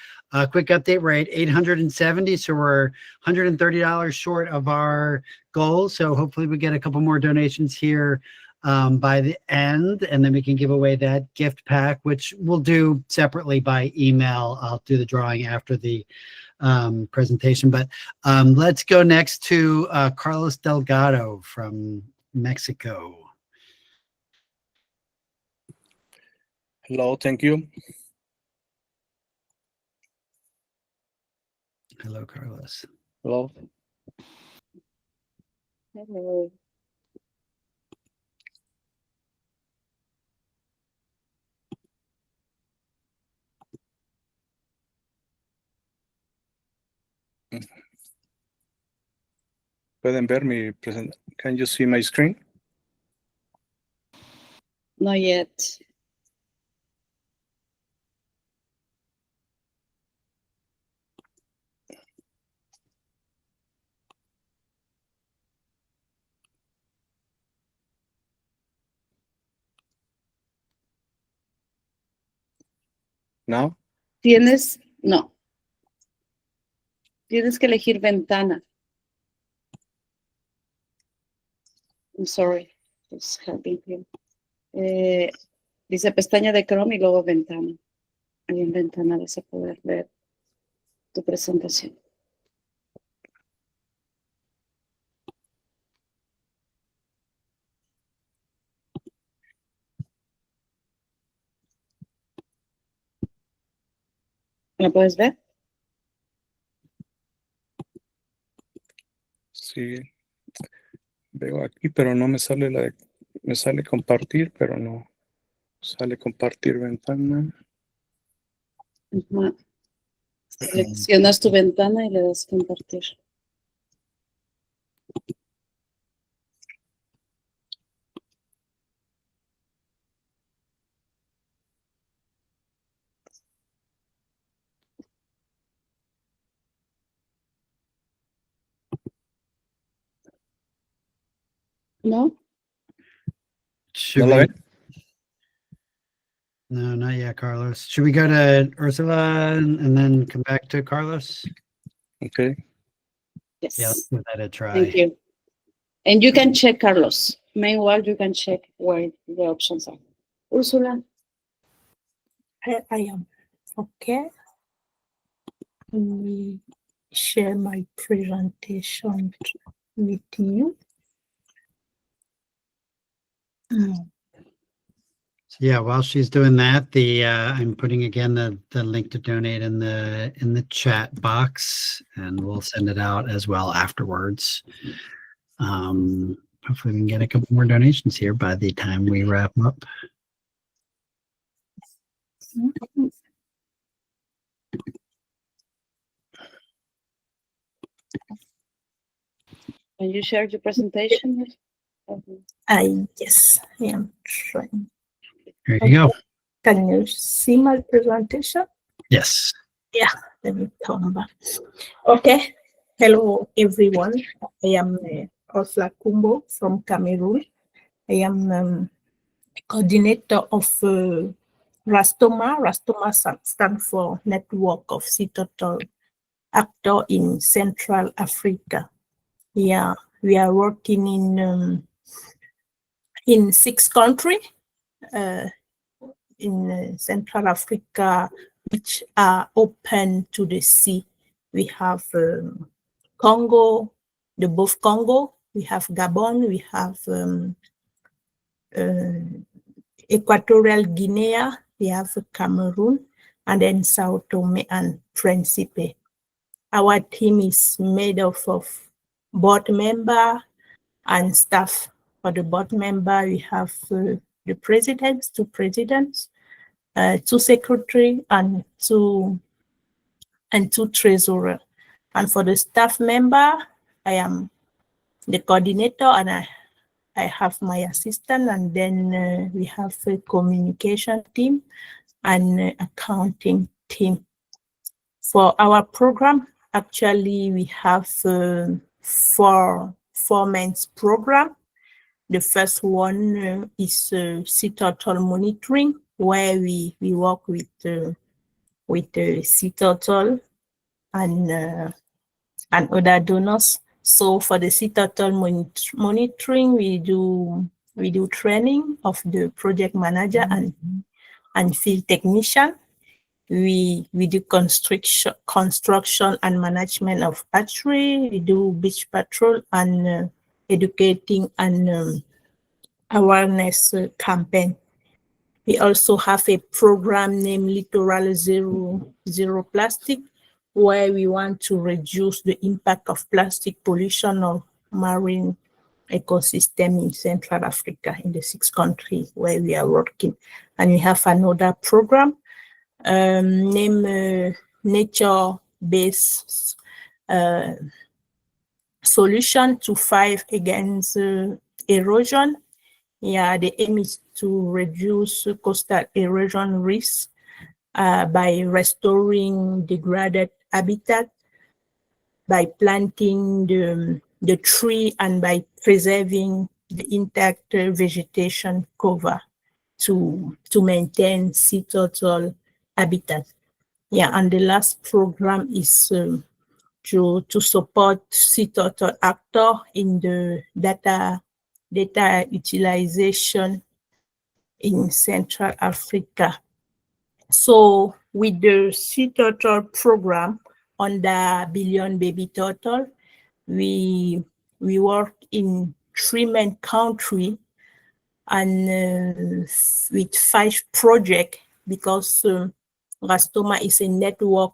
Quick update, we're at 870, so we're $130 short of our goal. So hopefully we get a couple more donations here by the end, and then we can give away that gift pack, which we'll do separately by email. I'll do the drawing after the presentation, but let's go next to Carlos Delgado from Mexico. Hello, thank you. Hello, Carlos. Hello. Hello. ¿Pueden ver mi presentación? Can you see my screen? Not yet. Now? No. Tienes que elegir ventana. I'm sorry. It's helping him. Dice pestaña de Chrome y luego ventana. Ahí en ventana vas a poder ver tu presentación. ¿La puedes ver? Sí. Veo aquí, pero no me sale me sale compartir, pero no sale compartir ventana. Ajá. Seleccionas tu ventana y le das compartir. ¿No? Should ¿No la we- ven? No, not yet, Carlos. Should we go to Ursula and then come back to Carlos? Okay. Yes. Yeah, let's give that a try. Thank you. And you can check, Carlos. Meanwhile, you can check where the options are. Ursula, I am okay. Let me share my presentation with you. So yeah, while she's doing that, I'm putting again the link to donate in the chat box, and we'll send it out as well afterwards. Hopefully we can get a couple more donations here by the time we wrap up. can you share your presentation? Yes, I am trying. There you go. Can you see my presentation? Yes. Let me come back. Okay. Hello, everyone. I am Ursula Kumbo from Cameroon. I am coordinator of Rastoma. Rastoma stands for Network of Citotal Actors in Central Africa. Yeah, we are working in 6 countries in Central Africa, which are open to the sea. We have Congo, the both Congo, we have Gabon, we have Equatorial Guinea, we have Cameroon, and then Sao Tome and Principe. Our team is made up of board member and staff. For the board member, we have the presidents, 2 presidents, 2 secretary, and 2 treasurer. And for the staff member, I am the coordinator, and I have my assistant, and then we have a communication team and accounting team. For our program, actually, we have 4 months program. The first one is Citotal monitoring, where we work with Citotal and other donors. So for the Citotal monitoring, we do We do training of the project manager and field technician. We do construction and management of hatchery. We do beach patrol and educating and awareness campaign. We also have a program named Littoral Zero Plastic, where we want to reduce the impact of plastic pollution on marine ecosystem in Central Africa, in the 6 countries where we are working. And we have another program named Nature-Based Solution to Fight Against Erosion. Yeah, the aim is to reduce coastal erosion risks by restoring degraded habitat, by planting the tree, and by preserving the intact vegetation cover to maintain sea turtle habitat. Yeah, and the last program is to support sea turtle actor in the data utilization in Central Africa. So with the sea turtle program on the Billion Baby Turtle, we work in 3 main countries and with 5 projects, because Rastoma is a network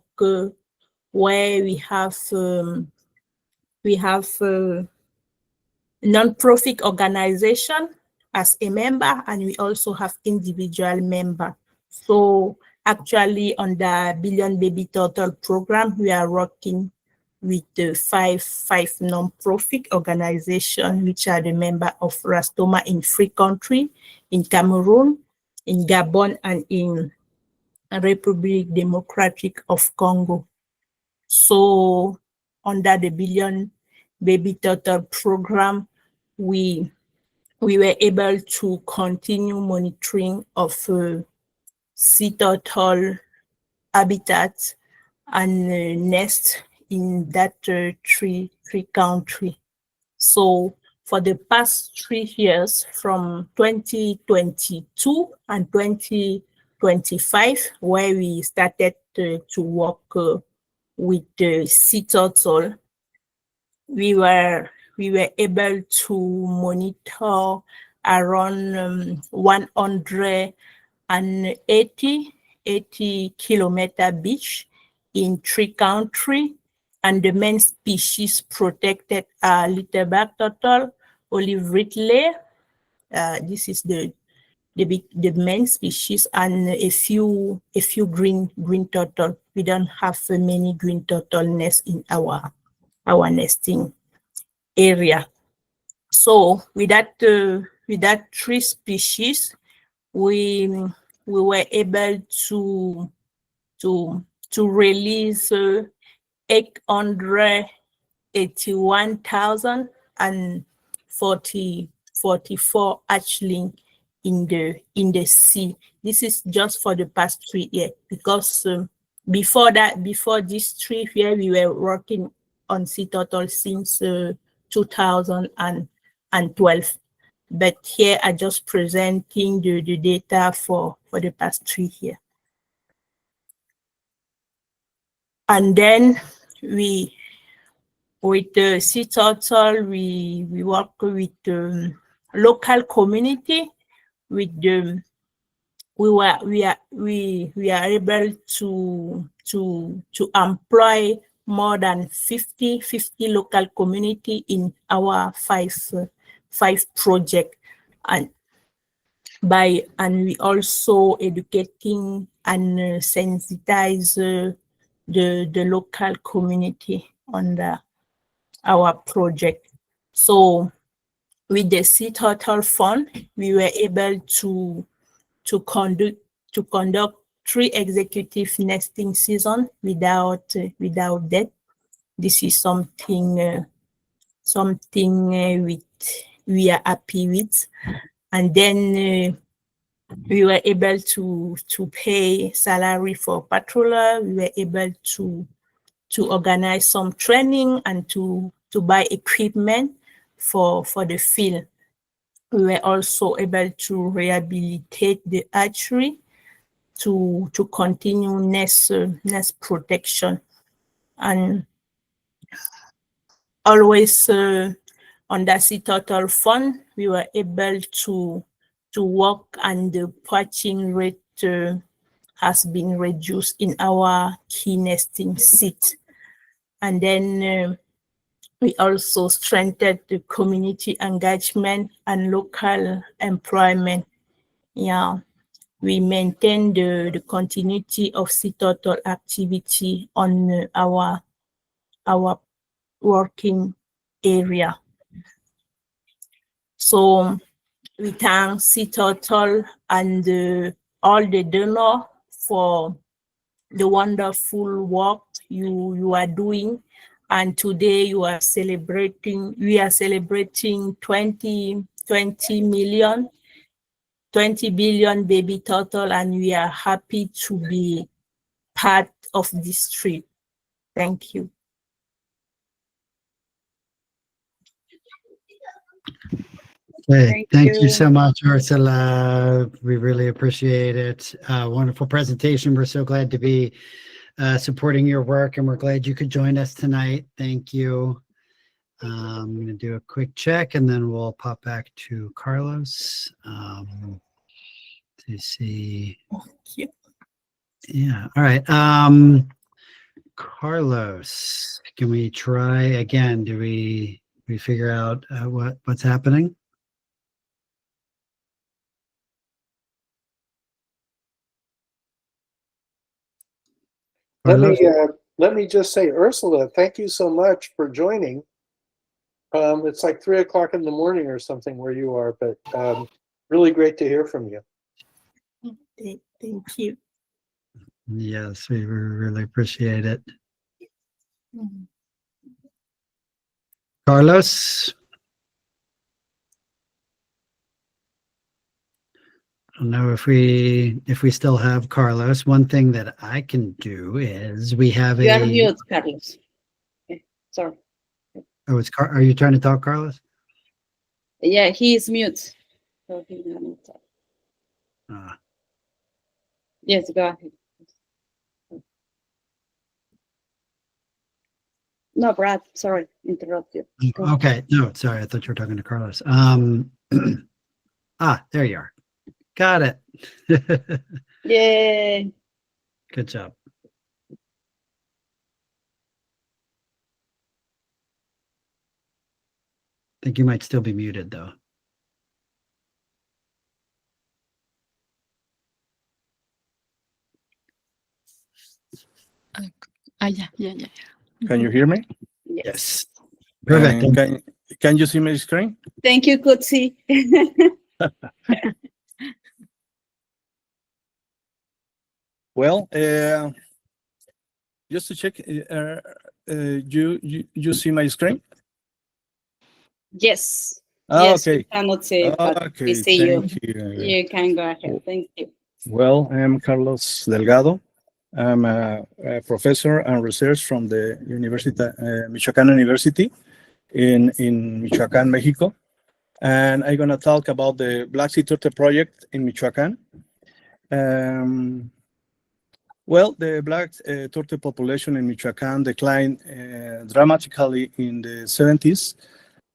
where we have non-profit organization as a member, and we also have individual member. So actually on the Billion Baby Turtle program, we are working with the five non-profit organizations, which are the member of Rastoma in 3 countries, in Cameroon, in Gabon, and in Republic Democratic of Congo. So under the Billion Baby Turtle program, we were able to continue monitoring of sea turtle habitats and nests in that 3 countries. So for the past 3 years, from 2022 and 2025, where we started to work with the sea turtle, we were able to monitor around 180 kilometer beach in 3 countries, and the main species protected are littleback turtle, olive ridley. This is the main species, and a few green turtle. We don't have many green turtle nests in our nesting area. So with that 3 species, we were able to release 881,044 hatchling in the sea. This is just for the past 3 years, because before this 3 years, we were working on sea turtle since 2012. But here I just presenting the data for the past 3 years. And then with the sea turtle, we work with the local community. With the we are able to employ more than 50 local community in our 5 project, and we also educating and sensitize the local community on our project. So with the Sea Turtle Fund, we were able to conduct 3 executive nesting seasons without debt. This is something we are happy with. And then we were able to pay salary for patroller. We were able to organize some training and to buy equipment for the field. we were also able to rehabilitate the hatchery to continue nest protection, and always under Sea Turtle Fund, we were able to work, and the poaching rate has been reduced in our key nesting site. And then we also strengthened the community engagement and local employment. Yeah, we maintain the continuity of Sea Turtle activity on our working area. So we thank Sea Turtle and all the donors for the wonderful work you are doing. And today we are celebrating 20 billion baby turtle, and we are happy to be part of this trip. Thank you. Okay, thank you you. so much, Ursula. We really appreciate it. Wonderful presentation. We're so glad to be supporting your work, and we're glad you could join us tonight. Thank you. I'm going to do a quick check, and then we'll pop back to Carlos to see. Yeah. All right. Carlos, can we try again? Do we figure out what's happening? Let me just say, Ursula, thank you so much for joining. It's like 3 o'clock in the morning or something where you are, but really great to hear from you. Thank you. Yes, we really appreciate it. Carlos? I don't know if we still have Carlos. One thing that I can do is we have You are mute, Carlos. Okay, sorry. Oh, are you trying to talk, Carlos? Yeah, he is mute. So he cannot talk. Yes, go ahead. No, Brad, sorry, interrupt you. Go ahead. Okay, no, sorry, I thought you were talking to Carlos. There you are. Got it. Yay. Good job. I think you might still be muted, though. Yeah. Can you hear me? Yes. Perfect. And can you see my screen? Thank you, Kutsi. Well, just to check, you see my screen? Yes. Yes, We cannot see it, but we see you. thank you. You can go ahead. Thank you. Well, I'm Carlos Delgado. I'm a professor and research from the Michoacán University in Michoacán, Mexico. And I'm going to talk about the Black Sea Turtle Project in Michoacán. Well, the black turtle population in Michoacán declined dramatically in the 70s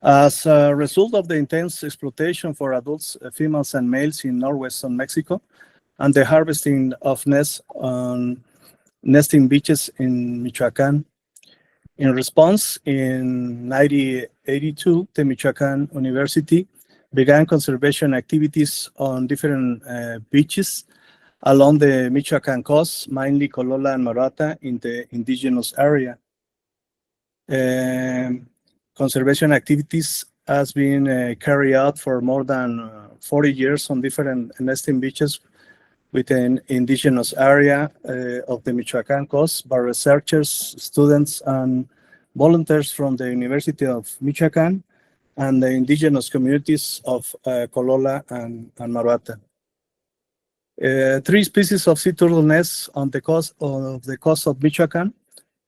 as a result of the intense exploitation for adults, females and males in northwestern Mexico, and the harvesting of nests on nesting beaches in Michoacán. In response, in 1982, the Michoacán University began conservation activities on different beaches along the Michoacán coast, mainly Colola and Maruata in the indigenous area. Conservation activities has been carried out for more than 40 years on different nesting beaches within indigenous area of the Michoacán coast by researchers, students, and volunteers from the University of Michoacán and the indigenous communities of Colola and Maruata. 3 species of sea turtle nests on the coast of Michoacán: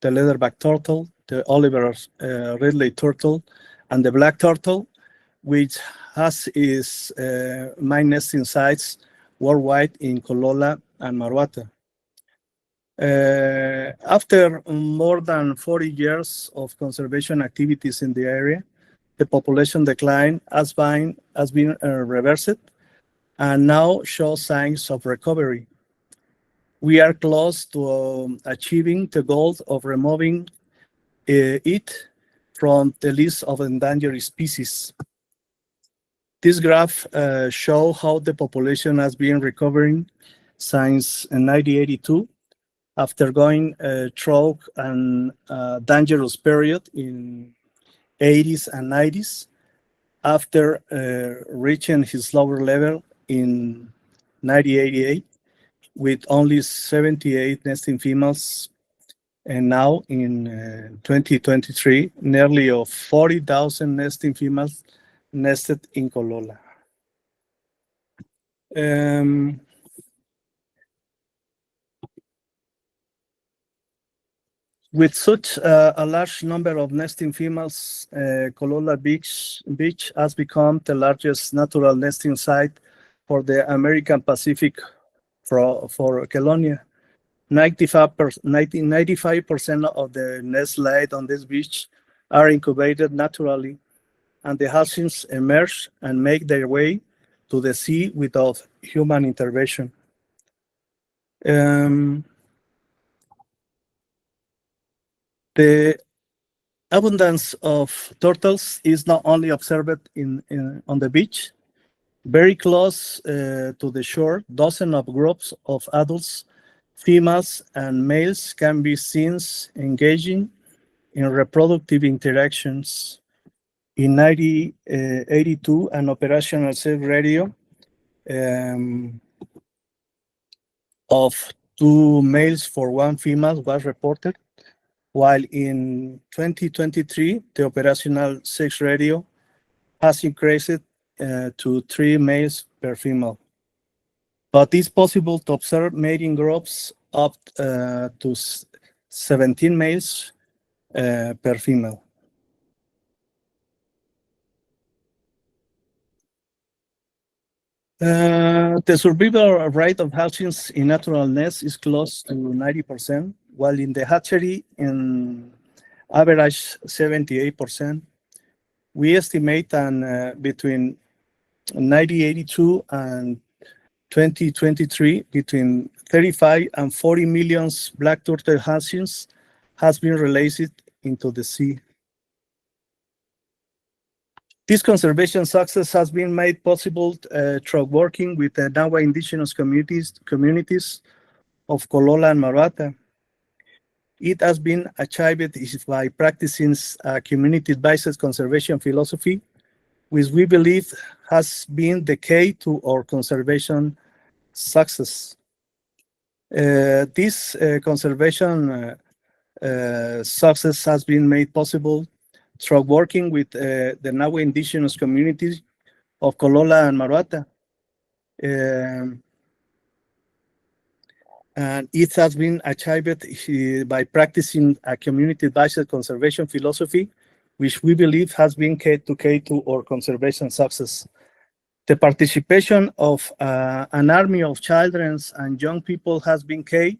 the leatherback turtle, the Oliver Ridley turtle, and the black turtle, which has its main nesting sites worldwide in Colola and Maruata. After more than 40 years of conservation activities in the area, the population decline has been reversed and now shows signs of recovery. We are close to achieving the goal of removing it from the list of endangered species. This graph shows how the population has been recovering since 1982, after going through a dangerous period in 80s and 90s, after reaching his lower level in 1988 with only 78 nesting females, and now in 2023, nearly of 40,000 nesting females nested in Colola. With such a large number of nesting females, Colola Beach has become the largest natural nesting site for the American Pacific for Chelonia. 95% of the nests laid on this beach are incubated naturally, and the hatchlings emerge and make their way to the sea without human intervention. The abundance of turtles is not only observed on the beach. Very close to the shore, dozens of groups of adults, females and males, can be seen engaging in reproductive interactions. In 1982, an operational safe radio of 2 males for 1 female was reported, while in 2023, the operational sex radio has increased to 3 males per female. But it's possible to observe mating groups up to 17 males per female. The survival rate of hatchlings in natural nests is close to 90%, while in the hatchery in average 78%. We estimate between 1982 and 2023, between 35 and 40 million black turtle hatchlings has been released into the sea. This conservation success has been made possible through working with the Nahua indigenous communities of Colola and Maruata. It has been achieved by practicing a community-based conservation philosophy, which we believe has been the key to our conservation success. This conservation success has been made possible through working with the Nahua indigenous communities of Colola and Maruata. And it has been achieved by practicing a community-based conservation philosophy, which we believe has been key to our conservation success. The participation of an army of children and young people has been key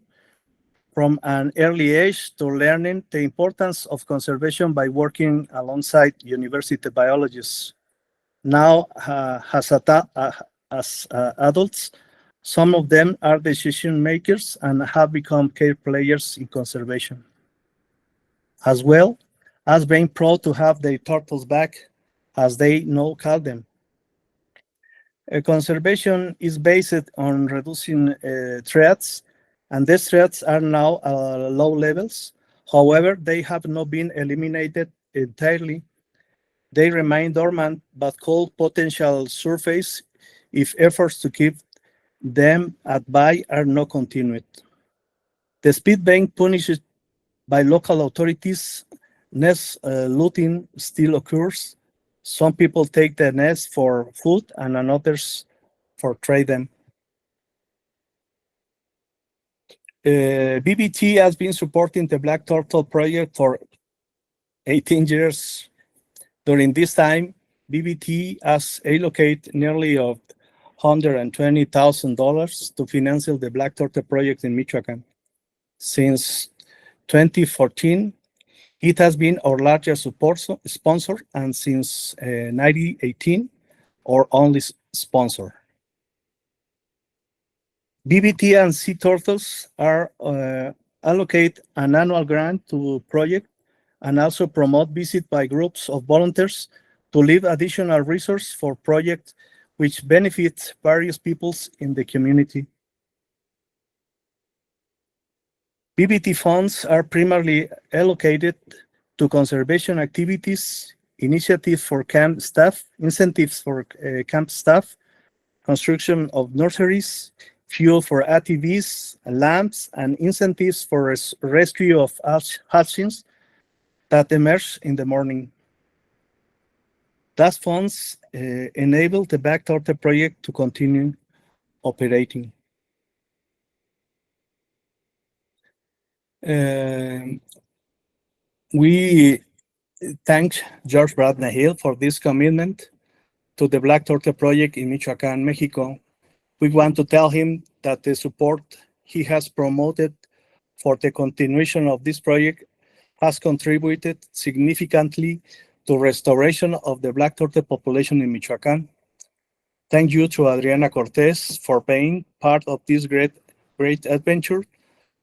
from an early age to learning the importance of conservation by working alongside university biologists. Now, as adults, some of them are decision makers and have become key players in conservation, as well as being proud to have their turtles back, as they now call them. Conservation is based on reducing threats, and these threats are now at low levels. However, they have not been eliminated entirely. They remain dormant, but could potential surface if efforts to keep them at bay are not continued. The speed being punished by local authorities, nest looting still occurs. Some people take the nest for food and others for trading. BBT has been supporting the Black Turtle Project for 18 years. During this time, BBT has allocated nearly of $120,000 to finance the Black Turtle project in Michoacán. Since 2014, it has been our largest sponsor, and since 2018, our only sponsor. BBT and Sea Turtles are allocate an annual grant to project and also promote visit by groups of volunteers to leave additional resource for projects which benefit various peoples in the community. BBT funds are primarily allocated to conservation activities, initiatives for camp staff, incentives for camp staff, construction of nurseries, fuel for ATVs, lamps, and incentives for rescue of hatchlings that emerge in the morning. Those funds enable the Black Turtle project to continue operating. We thank George Brad Nahil for this commitment to the Black Turtle project in Michoacán, Mexico. We want to tell him that the support he has promoted for the continuation of this project has contributed significantly to restoration of the Black Turtle population in Michoacán. Thank you to Adriana Cortez for being part of this great adventure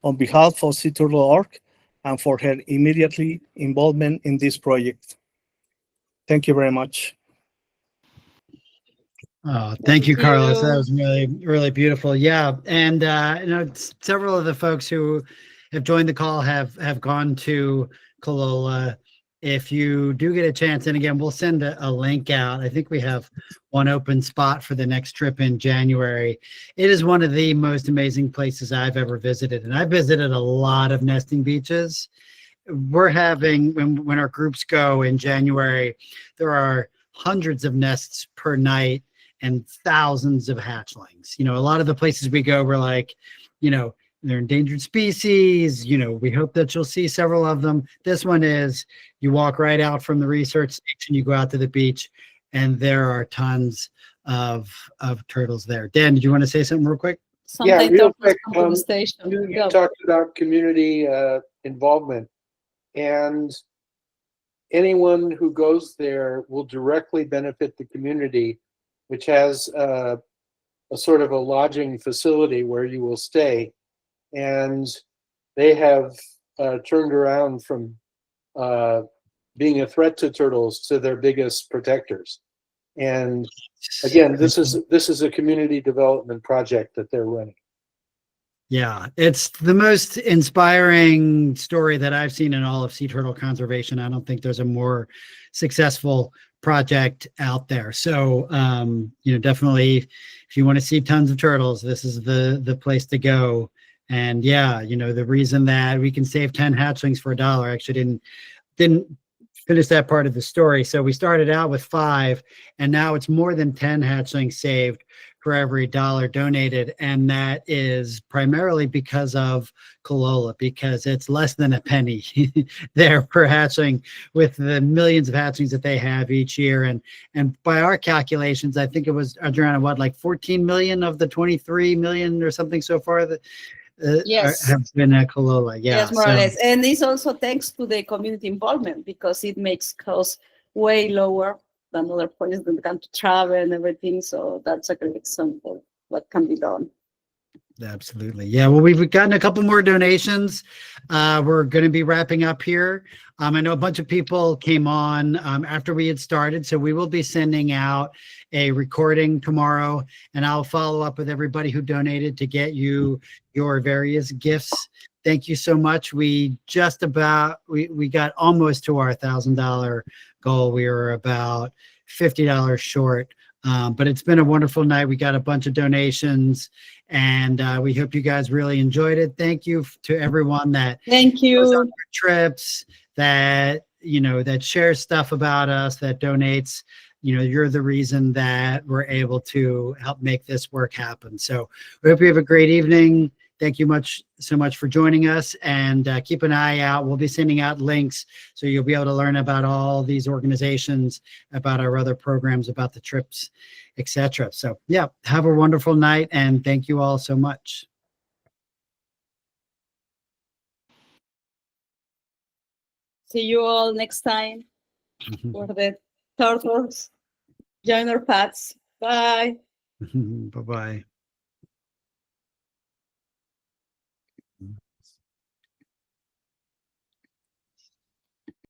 on behalf of Sea Turtle.org and for her immediately involvement in this project. Thank you very much. Oh, thank you, Carlos. That was really, really beautiful. Yeah, and several of the folks who have joined the call have gone to Kolola. If you do get a chance, and again, we'll send a link out. I think we have one open spot for the next trip in January. It is one of the most amazing places I've ever visited, and I've visited a lot of nesting beaches. We're having, when our groups go in January, there are hundreds of nests per night and thousands of hatchlings. A lot of the places we go, we're like, they're endangered species. We hope that you'll see several of them. This one is, you walk right out from the research station, you go out to the beach, and there are tons of turtles there. Dan, did you want to say something real quick? Yeah, real quick. Station. You talked about community involvement, and anyone who goes there will directly benefit the community, which has a sort of a lodging facility where you will stay. And they have turned around from being a threat to turtles to their biggest protectors. And again, this is a community development project that they're running. Yeah, it's the most inspiring story that I've seen in all of sea turtle conservation. I don't think there's a more successful project out there. So, definitely, if you want to see tons of turtles, this is the place to go. And yeah, the reason that we can save 10 hatchlings for $1, actually didn't finish that part of the story. So we started out with 5, and now it's more than 10 hatchlings saved for every $1 donated. And that is primarily because of Kolola, because it's less than a penny there per hatchling with the millions of hatchlings that they have each year. And by our calculations, I think it was around like 14 million of the 23 million or something so far that Yes. have been at Kolola. Yeah, Yes, more or less. And it's also thanks to the community involvement, because it makes costs way lower than other places that can travel and everything. So that's a great example of what can be done. Absolutely. Yeah. Well, we've gotten a couple more donations. We're going to be wrapping up here. I know a bunch of people came on after we had started, so we will be sending out a recording tomorrow, and I'll follow up with everybody who donated to get you your various gifts. Thank you so much. We got almost to our $1,000 goal. We were about $50 short. But it's been a wonderful night. We got a bunch of donations, and we hope you guys really enjoyed it. Thank you to everyone that Thank goes on you. their trips, that that shares stuff about us, that donates. You're the reason that we're able to help make this work happen. So we hope you have a great evening. thank you so much for joining us, and keep an eye out. We'll be sending out links so you'll be able to learn about all these organizations, about our other programs, about the trips, etc. So yeah, have a wonderful night, and thank you all so much. See you all next time for the turtles. Join our paths. Bye. Bye-bye.